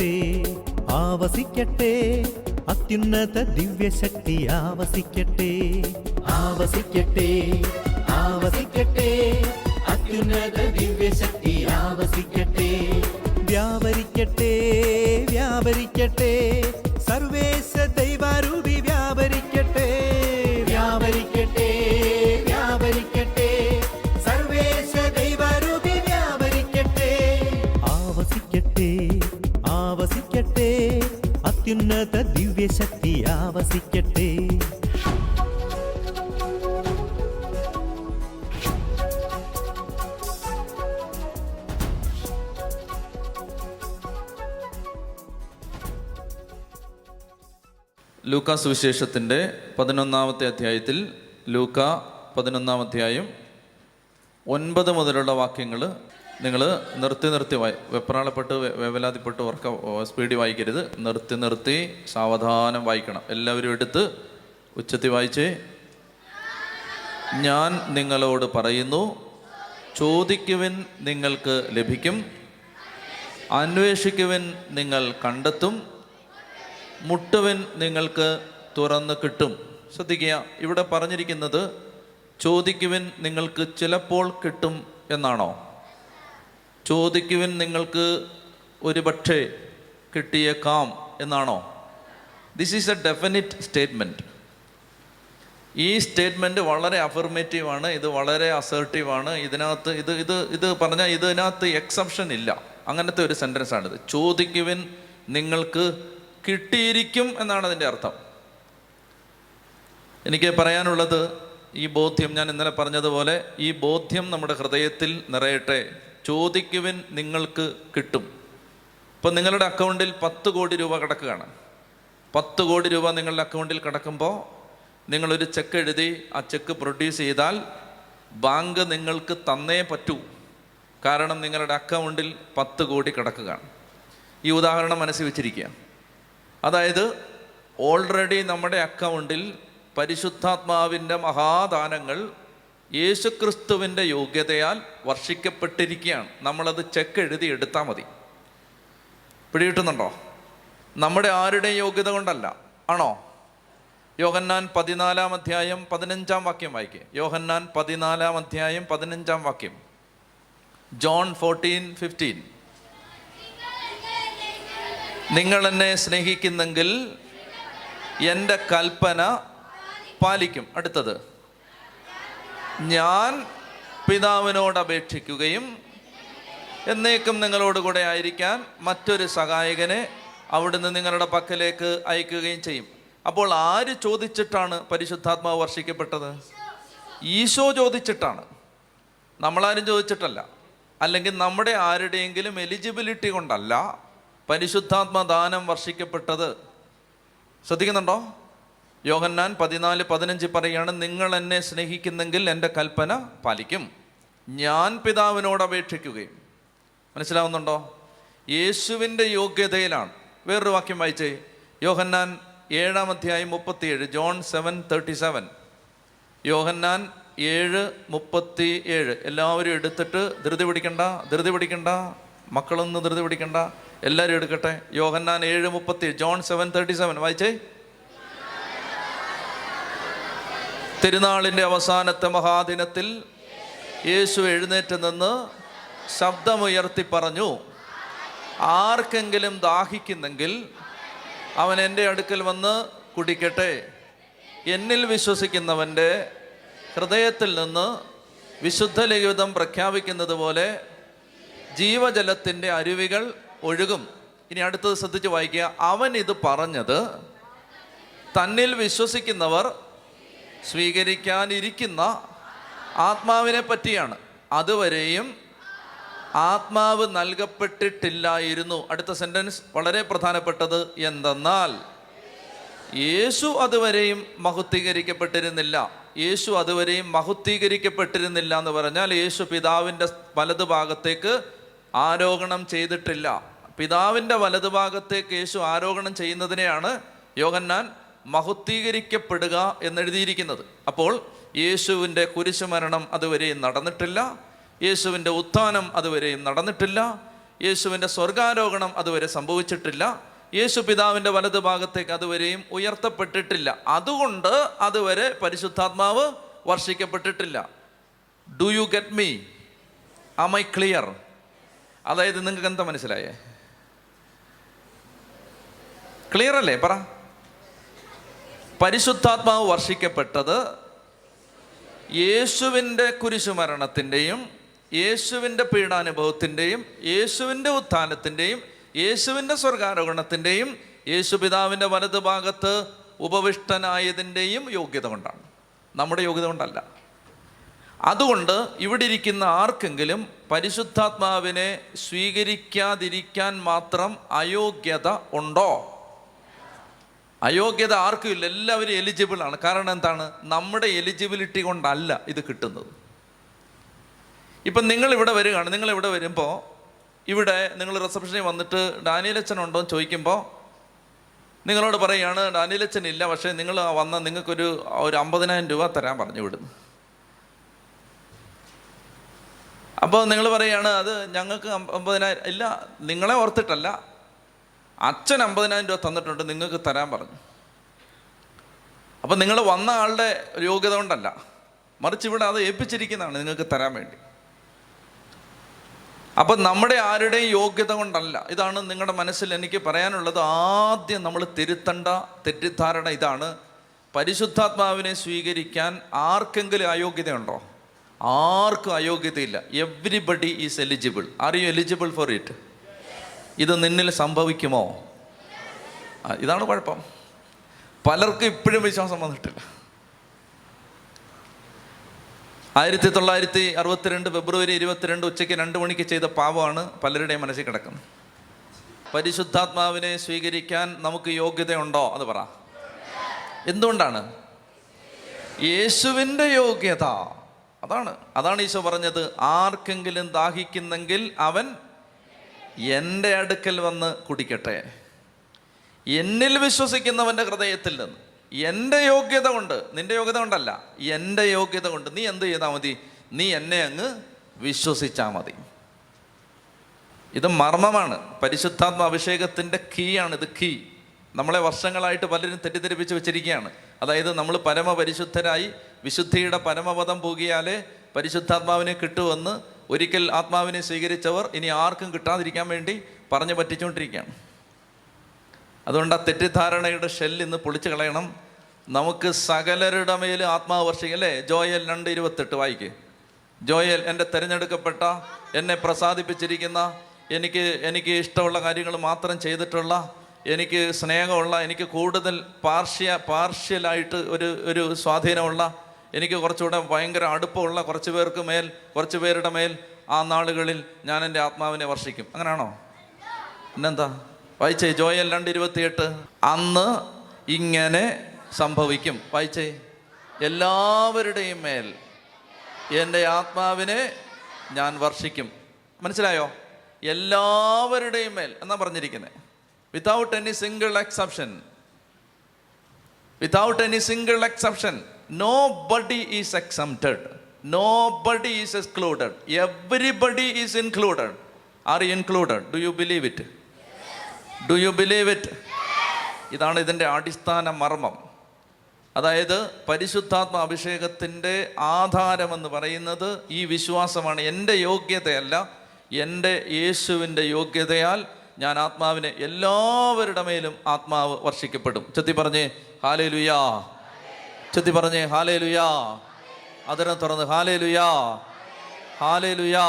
ആവസിക്കട്ടെ, ആവസിക്കട്ടെ, അത്യുന്നത ദിവ്യശക്തി ആവസിക്കട്ടെ, ആവസിക്കട്ടെ, ആവസിക്കട്ടെ, അത്യുന്നത ദിവ്യശക്തി ആവസിക്കട്ടെ. വ്യാപരിക്കട്ടെ, വ്യാപരിക്കട്ടെ, സർവേശ ദൈവാരൂപി വ്യാപരിക്കട്ടെ, വ്യാപരിക്കട്ടെ, വ്യാപരിക്കട്ടെ, സർവേശ ദൈവാരൂപി വ്യാപരിക്കട്ടെ. ആവസിക്കട്ടെ, ആവസിക്കട്ടെ, അത്യുന്നത ദിവ്യശക്തി ആവസിക്കട്ടെ. ലൂക്കാ സുവിശേഷത്തിൻ്റെ 11-ാമത്തെ അധ്യായത്തിൽ ലൂക്ക 11-ാം അധ്യായം 9 മുതലുള്ള വാക്യങ്ങൾ നിങ്ങൾ നിർത്തി വെപ്രാളപ്പെട്ട് വേവലാതിപ്പെട്ട് സ്പീഡിൽ വായിക്കരുത്. നിർത്തി സാവധാനം വായിക്കണം. എല്ലാവരും എടുത്ത് ഉച്ചത്തിൽ വായിച്ചേ. ഞാൻ നിങ്ങളോട് പറയുന്നു, ചോദിക്കുവിൻ നിങ്ങൾക്ക് ലഭിക്കും, അന്വേഷിക്കുവിൻ നിങ്ങൾ കണ്ടെത്തും, മുട്ടുവിൻ നിങ്ങൾക്ക് തുറന്ന് കിട്ടും. ശ്രദ്ധിക്കുക, ഇവിടെ പറഞ്ഞിരിക്കുന്നത് ചോദിക്കുവിൻ നിങ്ങൾക്ക് ചിലപ്പോൾ കിട്ടും എന്നാണോ? ചോദിക്കുവിൻ നിങ്ങൾക്ക് ഒരു പക്ഷേ കിട്ടിയേക്കാം എന്നാണോ? This is A definite statement. ഈ സ്റ്റേറ്റ്മെൻറ്റ് വളരെ അഫർമേറ്റീവാണ്, ഇത് വളരെ അസേർട്ടീവാണ്. ഇതിനകത്ത് ഇത് പറഞ്ഞാൽ ഇതിനകത്ത് എക്സെപ്ഷൻ ഇല്ല. അങ്ങനത്തെ ഒരു സെൻറ്റൻസാണിത്. ചോദിക്കുവിൻ നിങ്ങൾക്ക് കിട്ടിയിരിക്കും എന്നാണ് അതിൻ്റെ അർത്ഥം. എനിക്ക് പറയാനുള്ളത്, ഈ ബോധ്യം ഞാൻ ഇന്നലെ പറഞ്ഞതുപോലെ ഈ ബോധ്യം നമ്മുടെ ഹൃദയത്തിൽ നിറയട്ടെ. ചോദിക്കുവിൻ നിങ്ങൾക്ക് കിട്ടും. ഇപ്പം നിങ്ങളുടെ അക്കൗണ്ടിൽ 10 കോടി രൂപ കിടക്കുകയാണ്. 10 കോടി രൂപ നിങ്ങളുടെ അക്കൗണ്ടിൽ കിടക്കുമ്പോൾ നിങ്ങളൊരു ചെക്ക് എഴുതി ആ ചെക്ക് പ്രൊഡ്യൂസ് ചെയ്താൽ ബാങ്ക് നിങ്ങൾക്ക് തന്നേ പറ്റൂ. കാരണം നിങ്ങളുടെ അക്കൗണ്ടിൽ 10 കോടി കിടക്കുകയാണ്. ഈ ഉദാഹരണം മനസ്സിൽ വെച്ചിരിക്കുക. അതായത് ഓൾറെഡി നമ്മുടെ അക്കൗണ്ടിൽ പരിശുദ്ധാത്മാവിൻ്റെ മഹാദാനങ്ങൾ യേശുക്രിസ്തുവിൻ്റെ യോഗ്യതയാൽ വർഷിക്കപ്പെട്ടിരിക്കുകയാണ്. നമ്മളത് ചെക്ക് എഴുതി എടുത്താൽ മതി. പിടികിട്ടുന്നുണ്ടോ? നമ്മുടെ ആരുടെയും യോഗ്യത കൊണ്ടല്ല, ആണോ? യോഹന്നാൻ 14-ാം അധ്യായം 15-ാം വാക്യം വായിക്കുക. യോഹന്നാൻ 14-ാം അധ്യായം 15-ാം വാക്യം. ജോൺ 14:15. നിങ്ങൾ എന്നെ സ്നേഹിക്കുന്നെങ്കിൽ എൻ്റെ കൽപ്പന പാലിക്കും. അടുത്തത്, ഞാൻ പിതാവിനോട് അപേക്ഷിക്കുകയും എന്നേക്കും നിങ്ങളോടുകൂടെ ആയിരിക്കാൻ മറ്റൊരു സഹായകനെ അവിടുന്ന് നിങ്ങളുടെ പക്കലേക്ക് അയക്കുകയും ചെയ്യും. അപ്പോൾ ആര് ചോദിച്ചിട്ടാണ് പരിശുദ്ധാത്മാവ് വർഷിക്കപ്പെട്ടത്? ഈശോ ചോദിച്ചിട്ടാണ്, നമ്മളാരും ചോദിച്ചിട്ടല്ല. അല്ലെങ്കിൽ നമ്മുടെ ആരുടെയെങ്കിലും എലിജിബിലിറ്റി കൊണ്ടല്ല പരിശുദ്ധാത്മദാനം വർഷിക്കപ്പെട്ടത്. ശ്രദ്ധിക്കുന്നുണ്ടോ? യോഹന്നാൻ 14:15 പറയുകയാണ്, നിങ്ങൾ എന്നെ സ്നേഹിക്കുന്നെങ്കിൽ എൻ്റെ കൽപ്പന പാലിക്കും, ഞാൻ പിതാവിനോട് അപേക്ഷിക്കുകയും. മനസ്സിലാവുന്നുണ്ടോ? യേശുവിൻ്റെ യോഗ്യതയിലാണ്. വേറൊരു വാക്യം വായിച്ചേ. യോഹന്നാൻ 7-ാം അധ്യായം 37. ജോൺ 7:37. യോഹന്നാൻ 7:37. എല്ലാവരും എടുത്തിട്ട് ധൃതി പിടിക്കണ്ട, മക്കളൊന്നും ധൃതി പിടിക്കണ്ട, എല്ലാവരും എടുക്കട്ടെ. യോഹന്നാൻ 7:37. ജോൺ 7:37 വായിച്ചേ. തിരുനാളിൻ്റെ അവസാനത്തെ മഹാദിനത്തിൽ യേശു എഴുന്നേറ്റ് നിന്ന് ശബ്ദമുയർത്തി പറഞ്ഞു, ആർക്കെങ്കിലും ദാഹിക്കുന്നെങ്കിൽ അവൻ എൻ്റെ അടുക്കൽ വന്ന് കുടിക്കട്ടെ. എന്നിൽ വിശ്വസിക്കുന്നവൻ്റെ ഹൃദയത്തിൽ നിന്ന് വിശുദ്ധ ലിഖിതം പ്രഖ്യാപിക്കുന്നത് പോലെ ജീവജലത്തിൻ്റെ അരുവികൾ ഒഴുകും. ഇനി അടുത്തത് ശ്രദ്ധിച്ച് വായിക്കുക. അവൻ ഇത് പറഞ്ഞത് തന്നിൽ വിശ്വസിക്കുന്നവർ സ്വീകരിക്കാനിരിക്കുന്ന ആത്മാവിനെ പറ്റിയാണ്. അതുവരെയും ആത്മാവ് നൽകപ്പെട്ടിട്ടില്ലായിരുന്നു. അടുത്ത സെൻറ്റൻസ് വളരെ പ്രധാനപ്പെട്ടത്. എന്തെന്നാൽ യേശു അതുവരെയും മഹത്വീകരിക്കപ്പെട്ടിരുന്നില്ല. യേശു അതുവരെയും മഹത്വീകരിക്കപ്പെട്ടിരുന്നില്ല എന്ന് പറഞ്ഞാൽ യേശു പിതാവിൻ്റെ വലതുഭാഗത്തേക്ക് ആരോഹണം ചെയ്തിട്ടില്ല. പിതാവിൻ്റെ വലതുഭാഗത്തേക്ക് യേശു ആരോഹണം ചെയ്യുന്നതിനെയാണ് യോഹന്നാൻ മഹത്വീകരിക്കപ്പെടുക എന്നെഴുതിയിരിക്കുന്നത്. അപ്പോൾ യേശുവിൻ്റെ കുരിശുമരണം അതുവരെയും നടന്നിട്ടില്ല, യേശുവിൻ്റെ ഉത്ഥാനം അതുവരെയും നടന്നിട്ടില്ല, യേശുവിൻ്റെ സ്വർഗാരോഹണം അതുവരെ സംഭവിച്ചിട്ടില്ല. യേശു പിതാവിൻ്റെ വലത് ഭാഗത്തേക്ക് അതുവരെയും ഉയർത്തപ്പെട്ടിട്ടില്ല. അതുകൊണ്ട് അതുവരെ പരിശുദ്ധാത്മാവ് വർഷിക്കപ്പെട്ടിട്ടില്ല. Do you get me? Am I clear? അതായത് നിങ്ങൾക്ക് എന്താ മനസ്സിലായേ? ക്ലിയർ അല്ലേ? പറ. പരിശുദ്ധാത്മാവ് വർഷിക്കപ്പെട്ടത് യേശുവിൻ്റെ കുരിശുമരണത്തിൻ്റെയും യേശുവിൻ്റെ പീഡാനുഭവത്തിൻ്റെയും യേശുവിൻ്റെ ഉത്ഥാനത്തിൻ്റെയും യേശുവിൻ്റെ സ്വർഗാരോഹണത്തിൻ്റെയും യേശു പിതാവിൻ്റെ വലത് ഭാഗത്ത് ഉപവിഷ്ടനായതിൻ്റെയും യോഗ്യത കൊണ്ടാണ്, നമ്മുടെ യോഗ്യത കൊണ്ടല്ല. അതുകൊണ്ട് ഇവിടെ ഇരിക്കുന്ന ആർക്കെങ്കിലും പരിശുദ്ധാത്മാവിനെ സ്വീകരിക്കാതിരിക്കാൻ മാത്രം അയോഗ്യത ഉണ്ടോ? അയോഗ്യത ആർക്കും ഇല്ല, എല്ലാവരും എലിജിബിൾ ആണ്. കാരണം എന്താണ്? നമ്മുടെ എലിജിബിലിറ്റി കൊണ്ടല്ല ഇത് കിട്ടുന്നത്. ഇപ്പം നിങ്ങളിവിടെ വരികയാണ്, നിങ്ങളിവിടെ വരുമ്പോൾ ഇവിടെ നിങ്ങൾ റിസപ്ഷനിൽ വന്നിട്ട് ഡാനിയലച്ചൻ ഉണ്ടോ എന്ന് ചോദിക്കുമ്പോൾ നിങ്ങളോട് പറയുകയാണ് ഡാനിയലച്ചൻ ഇല്ല, പക്ഷേ നിങ്ങൾ വന്ന നിങ്ങൾക്കൊരു 50,000 രൂപ തരാൻ പറഞ്ഞു വിടുന്നു. അപ്പോൾ നിങ്ങൾ പറയുകയാണ് അത് ഞങ്ങൾക്ക് 50,000 ഇല്ല, നിങ്ങളെ ഓർത്തിട്ടല്ല, അച്ഛൻ 50,000 രൂപ തന്നിട്ടുണ്ട്, നിങ്ങൾക്ക് തരാൻ പറഞ്ഞു. അപ്പം നിങ്ങൾ വന്ന ആളുടെ യോഗ്യത കൊണ്ടല്ല, മറിച്ച് ഇവിടെ അത് ഏൽപ്പിച്ചിരിക്കുന്നതാണ് നിങ്ങൾക്ക് തരാൻ വേണ്ടി. അപ്പം നമ്മുടെ ആരുടെയും യോഗ്യത കൊണ്ടല്ല. ഇതാണ് നിങ്ങളുടെ മനസ്സിൽ എനിക്ക് പറയാനുള്ളത്. ആദ്യം നമ്മൾ തിരുത്തേണ്ട തെറ്റിദ്ധാരണ ഇതാണ്. പരിശുദ്ധാത്മാവിനെ സ്വീകരിക്കാൻ ആർക്കെങ്കിലും അയോഗ്യതയുണ്ടോ? ആർക്കും അയോഗ്യതയില്ല. Everybody is eligible. Are you eligible for it? ഇത് നിന്നിൽ സംഭവിക്കുമോ? ഇതാണ് കുഴപ്പം. പലർക്കും ഇപ്പോഴും വിശ്വാസം വന്നിട്ടില്ല. 1962 ഫെബ്രുവരി 22 ഉച്ചയ്ക്ക് 2 മണിക്ക് ചെയ്ത പാപമാണ് പലരുടെയും മനസ്സിൽ കിടക്കുന്നത്. പരിശുദ്ധാത്മാവിനെ സ്വീകരിക്കാൻ നമുക്ക് യോഗ്യതയുണ്ടോ? അത് പറ. എന്തുകൊണ്ടാണ്? യേശുവിൻ്റെ യോഗ്യത. അതാണ് ഈശോ പറഞ്ഞത്, ആർക്കെങ്കിലും ദാഹിക്കുന്നെങ്കിൽ അവൻ എൻ്റെ അടുക്കൽ വന്ന് കുടിക്കട്ടെ. എന്നിൽ വിശ്വസിക്കുന്നവൻ്റെ ഹൃദയത്തിൽ നിന്ന്. എൻ്റെ യോഗ്യത കൊണ്ട്, നിൻ്റെ യോഗ്യത കൊണ്ടല്ല, എൻ്റെ യോഗ്യത കൊണ്ട് നീ എന്ത് ചെയ്താൽ മതി? നീ എന്നെ അങ്ങ് വിശ്വസിച്ചാൽ മതി. ഇത് മർമ്മമാണ്. പരിശുദ്ധാത്മ അഭിഷേകത്തിൻ്റെ കീയാണ് ഇത്. കീ നമ്മളെ വർഷങ്ങളായിട്ട് പലരും തെറ്റിദ്ധരിപ്പിച്ച് വെച്ചിരിക്കുകയാണ്. അതായത് നമ്മൾ പരമപരിശുദ്ധരായി വിശുദ്ധിയുടെ പരമപദം പൂകിയാലേ പരിശുദ്ധാത്മാവിനെ കിട്ടുമെന്ന് ഒരിക്കൽ ആത്മാവിനെ സ്വീകരിച്ചവർ ഇനി ആർക്കും കിട്ടാതിരിക്കാൻ വേണ്ടി പറഞ്ഞു പറ്റിച്ചുകൊണ്ടിരിക്കുകയാണ്. അതുകൊണ്ട് ആ തെറ്റിദ്ധാരണയുടെ ഷെല്ല് ഇന്ന് പൊളിച്ചു കളയണം. നമുക്ക് സകലരുടെ മേൽ ആത്മാവ് വർഷിക്കും അല്ലേ? ജോയൽ 2:28 വായിക്ക്. ജോയൽ, എൻ്റെ തിരഞ്ഞെടുക്കപ്പെട്ട, എന്നെ പ്രസാദിപ്പിച്ചിരിക്കുന്ന, എനിക്ക് ഇഷ്ടമുള്ള കാര്യങ്ങൾ മാത്രം ചെയ്തിട്ടുള്ള, എനിക്ക് സ്നേഹമുള്ള, എനിക്ക് കൂടുതൽ പാർഷ്യലായിട്ട് ഒരു സ്വാധീനമുള്ള, എനിക്ക് കുറച്ചുകൂടെ ഭയങ്കര അടുപ്പമുള്ള കുറച്ച് പേരുടെ മേൽ ആ നാളുകളിൽ ഞാൻ എൻ്റെ ആത്മാവിനെ വർഷിക്കും. അങ്ങനെയാണോ? പിന്നെന്താ? വായിച്ചേ ജോയൽ 2:28. അന്ന് ഇങ്ങനെ സംഭവിക്കും. വായിച്ചേ. എല്ലാവരുടെയും മേൽ എൻ്റെ ആത്മാവിനെ ഞാൻ വർഷിക്കും. മനസ്സിലായോ? എല്ലാവരുടെയും മേൽ എന്നാ പറഞ്ഞിരിക്കുന്നത്. Without any single exception. Without any single exception. Nobody is exempted. Nobody is excluded. Everybody is included. Are you included? Do you believe it? Do you believe it? ഇതാണ് ഇതിൻ്റെ അടിസ്ഥാന മർമ്മം. അതായത് പരിശുദ്ധാത്മ അഭിഷേകത്തിൻ്റെ ആധാരമെന്ന് പറയുന്നത് ഈ വിശ്വാസമാണ്. എൻ്റെ യോഗ്യതയല്ല, എൻ്റെ യേശുവിൻ്റെ യോഗ്യതയാൽ ഞാൻ ആത്മാവിനെ എല്ലാവരുടെ മേലും ആത്മാവ് വർഷിക്കപ്പെടും. ചെത്തി പറഞ്ഞേ ഹല്ലേലൂയാ. ചെത്തി പറഞ്ഞേ ഹല്ലേലൂയാ. അതിനെ തുറന്ന് ഹല്ലേലൂയാ, ഹല്ലേലൂയാ.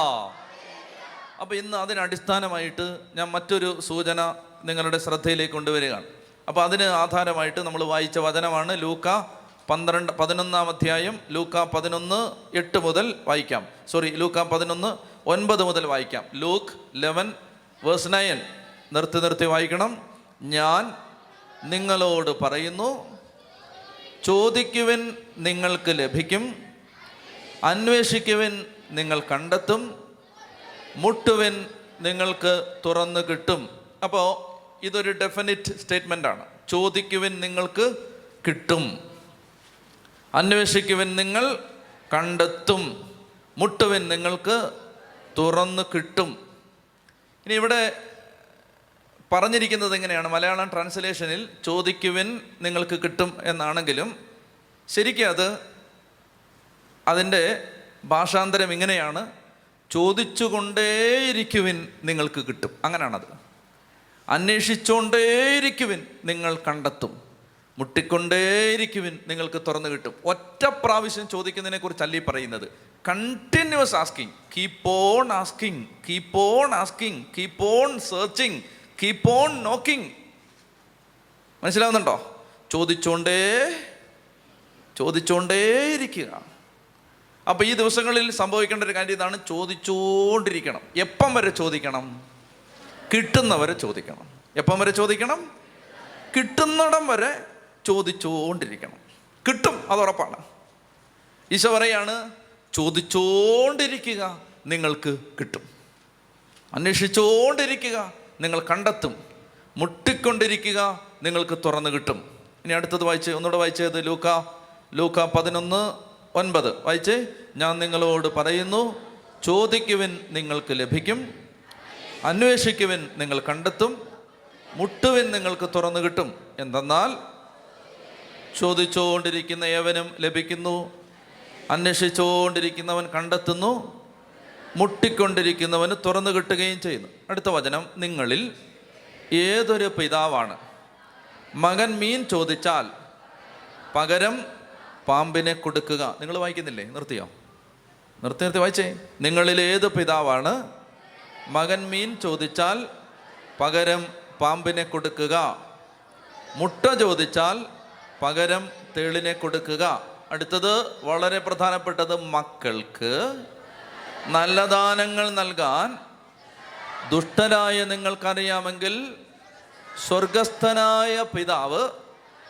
അപ്പോൾ ഇന്ന് അതിനടിസ്ഥാനമായിട്ട് ഞാൻ മറ്റൊരു സൂചന നിങ്ങളുടെ ശ്രദ്ധയിലേക്ക് കൊണ്ടുവരികയാണ്. അപ്പോൾ അതിന് ആധാരമായിട്ട് നമ്മൾ വായിച്ച വചനമാണ് ലൂക്ക 11-ാം അധ്യായം. ലൂക്ക 11:8 മുതൽ വായിക്കാം. ലൂക്ക 11:9 മുതൽ വായിക്കാം. ലൂക്ക് 11:9 നിർത്തി വായിക്കണം. ഞാൻ നിങ്ങളോട് പറയുന്നു, ചോദിക്കുവിൻ നിങ്ങൾക്ക് ലഭിക്കും, അന്വേഷിക്കുവിൻ നിങ്ങൾ കണ്ടെത്തും, മുട്ടുവിൻ നിങ്ങൾക്ക് തുറന്നു കിട്ടും. അപ്പോൾ ഇതൊരു ഡെഫിനിറ്റ് സ്റ്റേറ്റ്മെൻ്റ് ആണ്. ചോദിക്കുവിൻ നിങ്ങൾക്ക് കിട്ടും, അന്വേഷിക്കുവിൻ നിങ്ങൾ കണ്ടെത്തും, മുട്ടുവിൻ നിങ്ങൾക്ക് തുറന്നു കിട്ടും. ഇനി ഇവിടെ പറഞ്ഞിരിക്കുന്നത് എങ്ങനെയാണ്? മലയാളം ട്രാൻസ്ലേഷനിൽ ചോദിക്കുവിൻ നിങ്ങൾക്ക് കിട്ടും എന്നാണെങ്കിലും ശരിക്കും അതിൻ്റെ ഭാഷാന്തരം ഇങ്ങനെയാണ്: ചോദിച്ചുകൊണ്ടേയിരിക്കുവിൻ നിങ്ങൾക്ക് കിട്ടും. അങ്ങനെയാണത്. അന്വേഷിച്ചുകൊണ്ടേയിരിക്കുവിൻ നിങ്ങൾ കണ്ടെത്തും, മുട്ടിക്കൊണ്ടേയിരിക്കുവിൻ നിങ്ങൾക്ക് തുറന്നു കിട്ടും. ഒറ്റ പ്രാവശ്യം ചോദിക്കുന്നതിനെ കുറിച്ചല്ല ഈ പറയുന്നത്. Continuous asking, keep on asking, keep on asking, keep on searching, keep on knocking. മനസ്സിലാവുന്നുണ്ടോ? ചോദിച്ചുകൊണ്ടേയിരിക്കുക. അപ്പോൾ ഈ ദിവസങ്ങളിൽ സംഭവിക്കേണ്ട ഒരു കാര്യം ഇതാണ്: ചോദിച്ചുകൊണ്ടിരിക്കണം. എപ്പം വരെ ചോദിക്കണം? കിട്ടുന്നവരെ ചോദിക്കണം. എപ്പം വരെ ചോദിക്കണം? കിട്ടുന്നിടം വരെ ചോദിച്ചുകൊണ്ടിരിക്കണം. കിട്ടും, അത് ഉറപ്പാണ്. ഈശോ പറയാണ്, ചോദിച്ചുകൊണ്ടിരിക്കുക നിങ്ങൾക്ക് കിട്ടും, അന്വേഷിച്ചുകൊണ്ടിരിക്കുക നിങ്ങൾ കണ്ടെത്തും, മുട്ടിക്കൊണ്ടിരിക്കുക നിങ്ങൾക്ക് തുറന്നു കിട്ടും. ഇനി അടുത്തത് ഒന്നുകൂടെ വായിച്ചത് ലൂക്ക 11:9 വായിച്ചേ. ഞാൻ നിങ്ങളോട് പറയുന്നു, ചോദിക്കുവിൻ നിങ്ങൾക്ക് ലഭിക്കും, അന്വേഷിക്കുവിൻ നിങ്ങൾ കണ്ടെത്തും, മുട്ടുവിൻ നിങ്ങൾക്ക് തുറന്നു കിട്ടും. എന്തെന്നാൽ ചോദിച്ചുകൊണ്ടിരിക്കുന്ന ഏവനും ലഭിക്കുന്നു, അന്വേഷിച്ചുകൊണ്ടിരിക്കുന്നവൻ കണ്ടെത്തുന്നു, മുട്ടിക്കൊണ്ടിരിക്കുന്നവന് തുറന്നു കിട്ടുകയും ചെയ്യുന്നു. അടുത്ത വചനം: നിങ്ങളിൽ ഏതൊരു പിതാവാണ് മകൻ മീൻ ചോദിച്ചാൽ പകരം പാമ്പിനെ കൊടുക്കുക? നിങ്ങൾ വായിക്കുന്നില്ലേ? നിർത്തി വായിച്ചേ. നിങ്ങളിൽ ഏത് പിതാവാണ് മകൻ മീൻ ചോദിച്ചാൽ പകരം പാമ്പിനെ കൊടുക്കുക, മുട്ട ചോദിച്ചാൽ പകരം തേളിനെ കൊടുക്കുക? അടുത്തത് വളരെ പ്രധാനപ്പെട്ടത്: മക്കൾക്ക് നല്ല ദാനങ്ങൾ നൽകാൻ ദുഷ്ടരായ നിങ്ങൾക്കറിയാമെങ്കിൽ സ്വർഗസ്ഥനായ പിതാവ്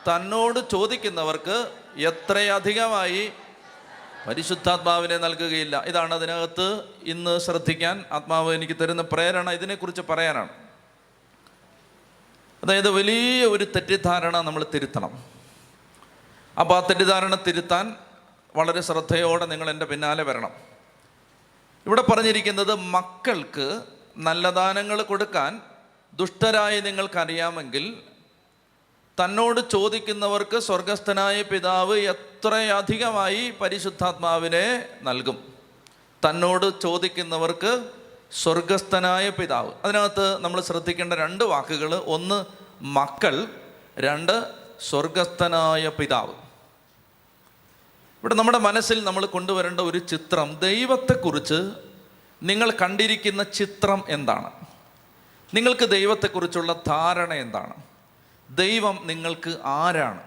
തന്നോട് ചോദിക്കുന്നവർക്ക് എത്രയധികമായി പരിശുദ്ധാത്മാവിനെ നൽകുകയില്ല. ഇതാണ് അതിനകത്ത് ഇന്ന് ശ്രദ്ധിക്കാൻ ആത്മാവ് എനിക്ക് തരുന്ന പ്രേരണ. ഇതിനെക്കുറിച്ച് പറയാനാണ്. അതായത് വലിയ ഒരു തെറ്റിദ്ധാരണ നമ്മൾ തിരുത്തണം. അപ്പോൾ ആ തെറ്റിദ്ധാരണ തിരുത്താൻ വളരെ ശ്രദ്ധയോടെ നിങ്ങൾ എൻ്റെ പിന്നാലെ വരണം. ഇവിടെ പറഞ്ഞിരിക്കുന്നത്, മക്കൾക്ക് നല്ല ദാനങ്ങൾ കൊടുക്കാൻ ദുഷ്ടരായി നിങ്ങൾക്കറിയാമെങ്കിൽ തന്നോട് ചോദിക്കുന്നവർക്ക് സ്വർഗസ്ഥനായ പിതാവ് എത്രയധികമായി പരിശുദ്ധാത്മാവിനെ നൽകും. തന്നോട് ചോദിക്കുന്നവർക്ക് സ്വർഗസ്ഥനായ പിതാവ്. അതിനകത്ത് നമ്മൾ ശ്രദ്ധിക്കേണ്ട 2 വാക്കുകൾ: ഒന്ന് മക്കൾ, 2 സ്വർഗസ്ഥനായ പിതാവ്. ഇവിടെ നമ്മുടെ മനസ്സിൽ നമ്മൾ കൊണ്ടുവരേണ്ട ഒരു ചിത്രം, ദൈവത്തെക്കുറിച്ച് നിങ്ങൾ കണ്ടിരിക്കുന്ന ചിത്രം എന്താണ്? നിങ്ങൾക്ക് ദൈവത്തെക്കുറിച്ചുള്ള ധാരണ എന്താണ്? ദൈവം നിങ്ങൾക്ക് ആരാണ്?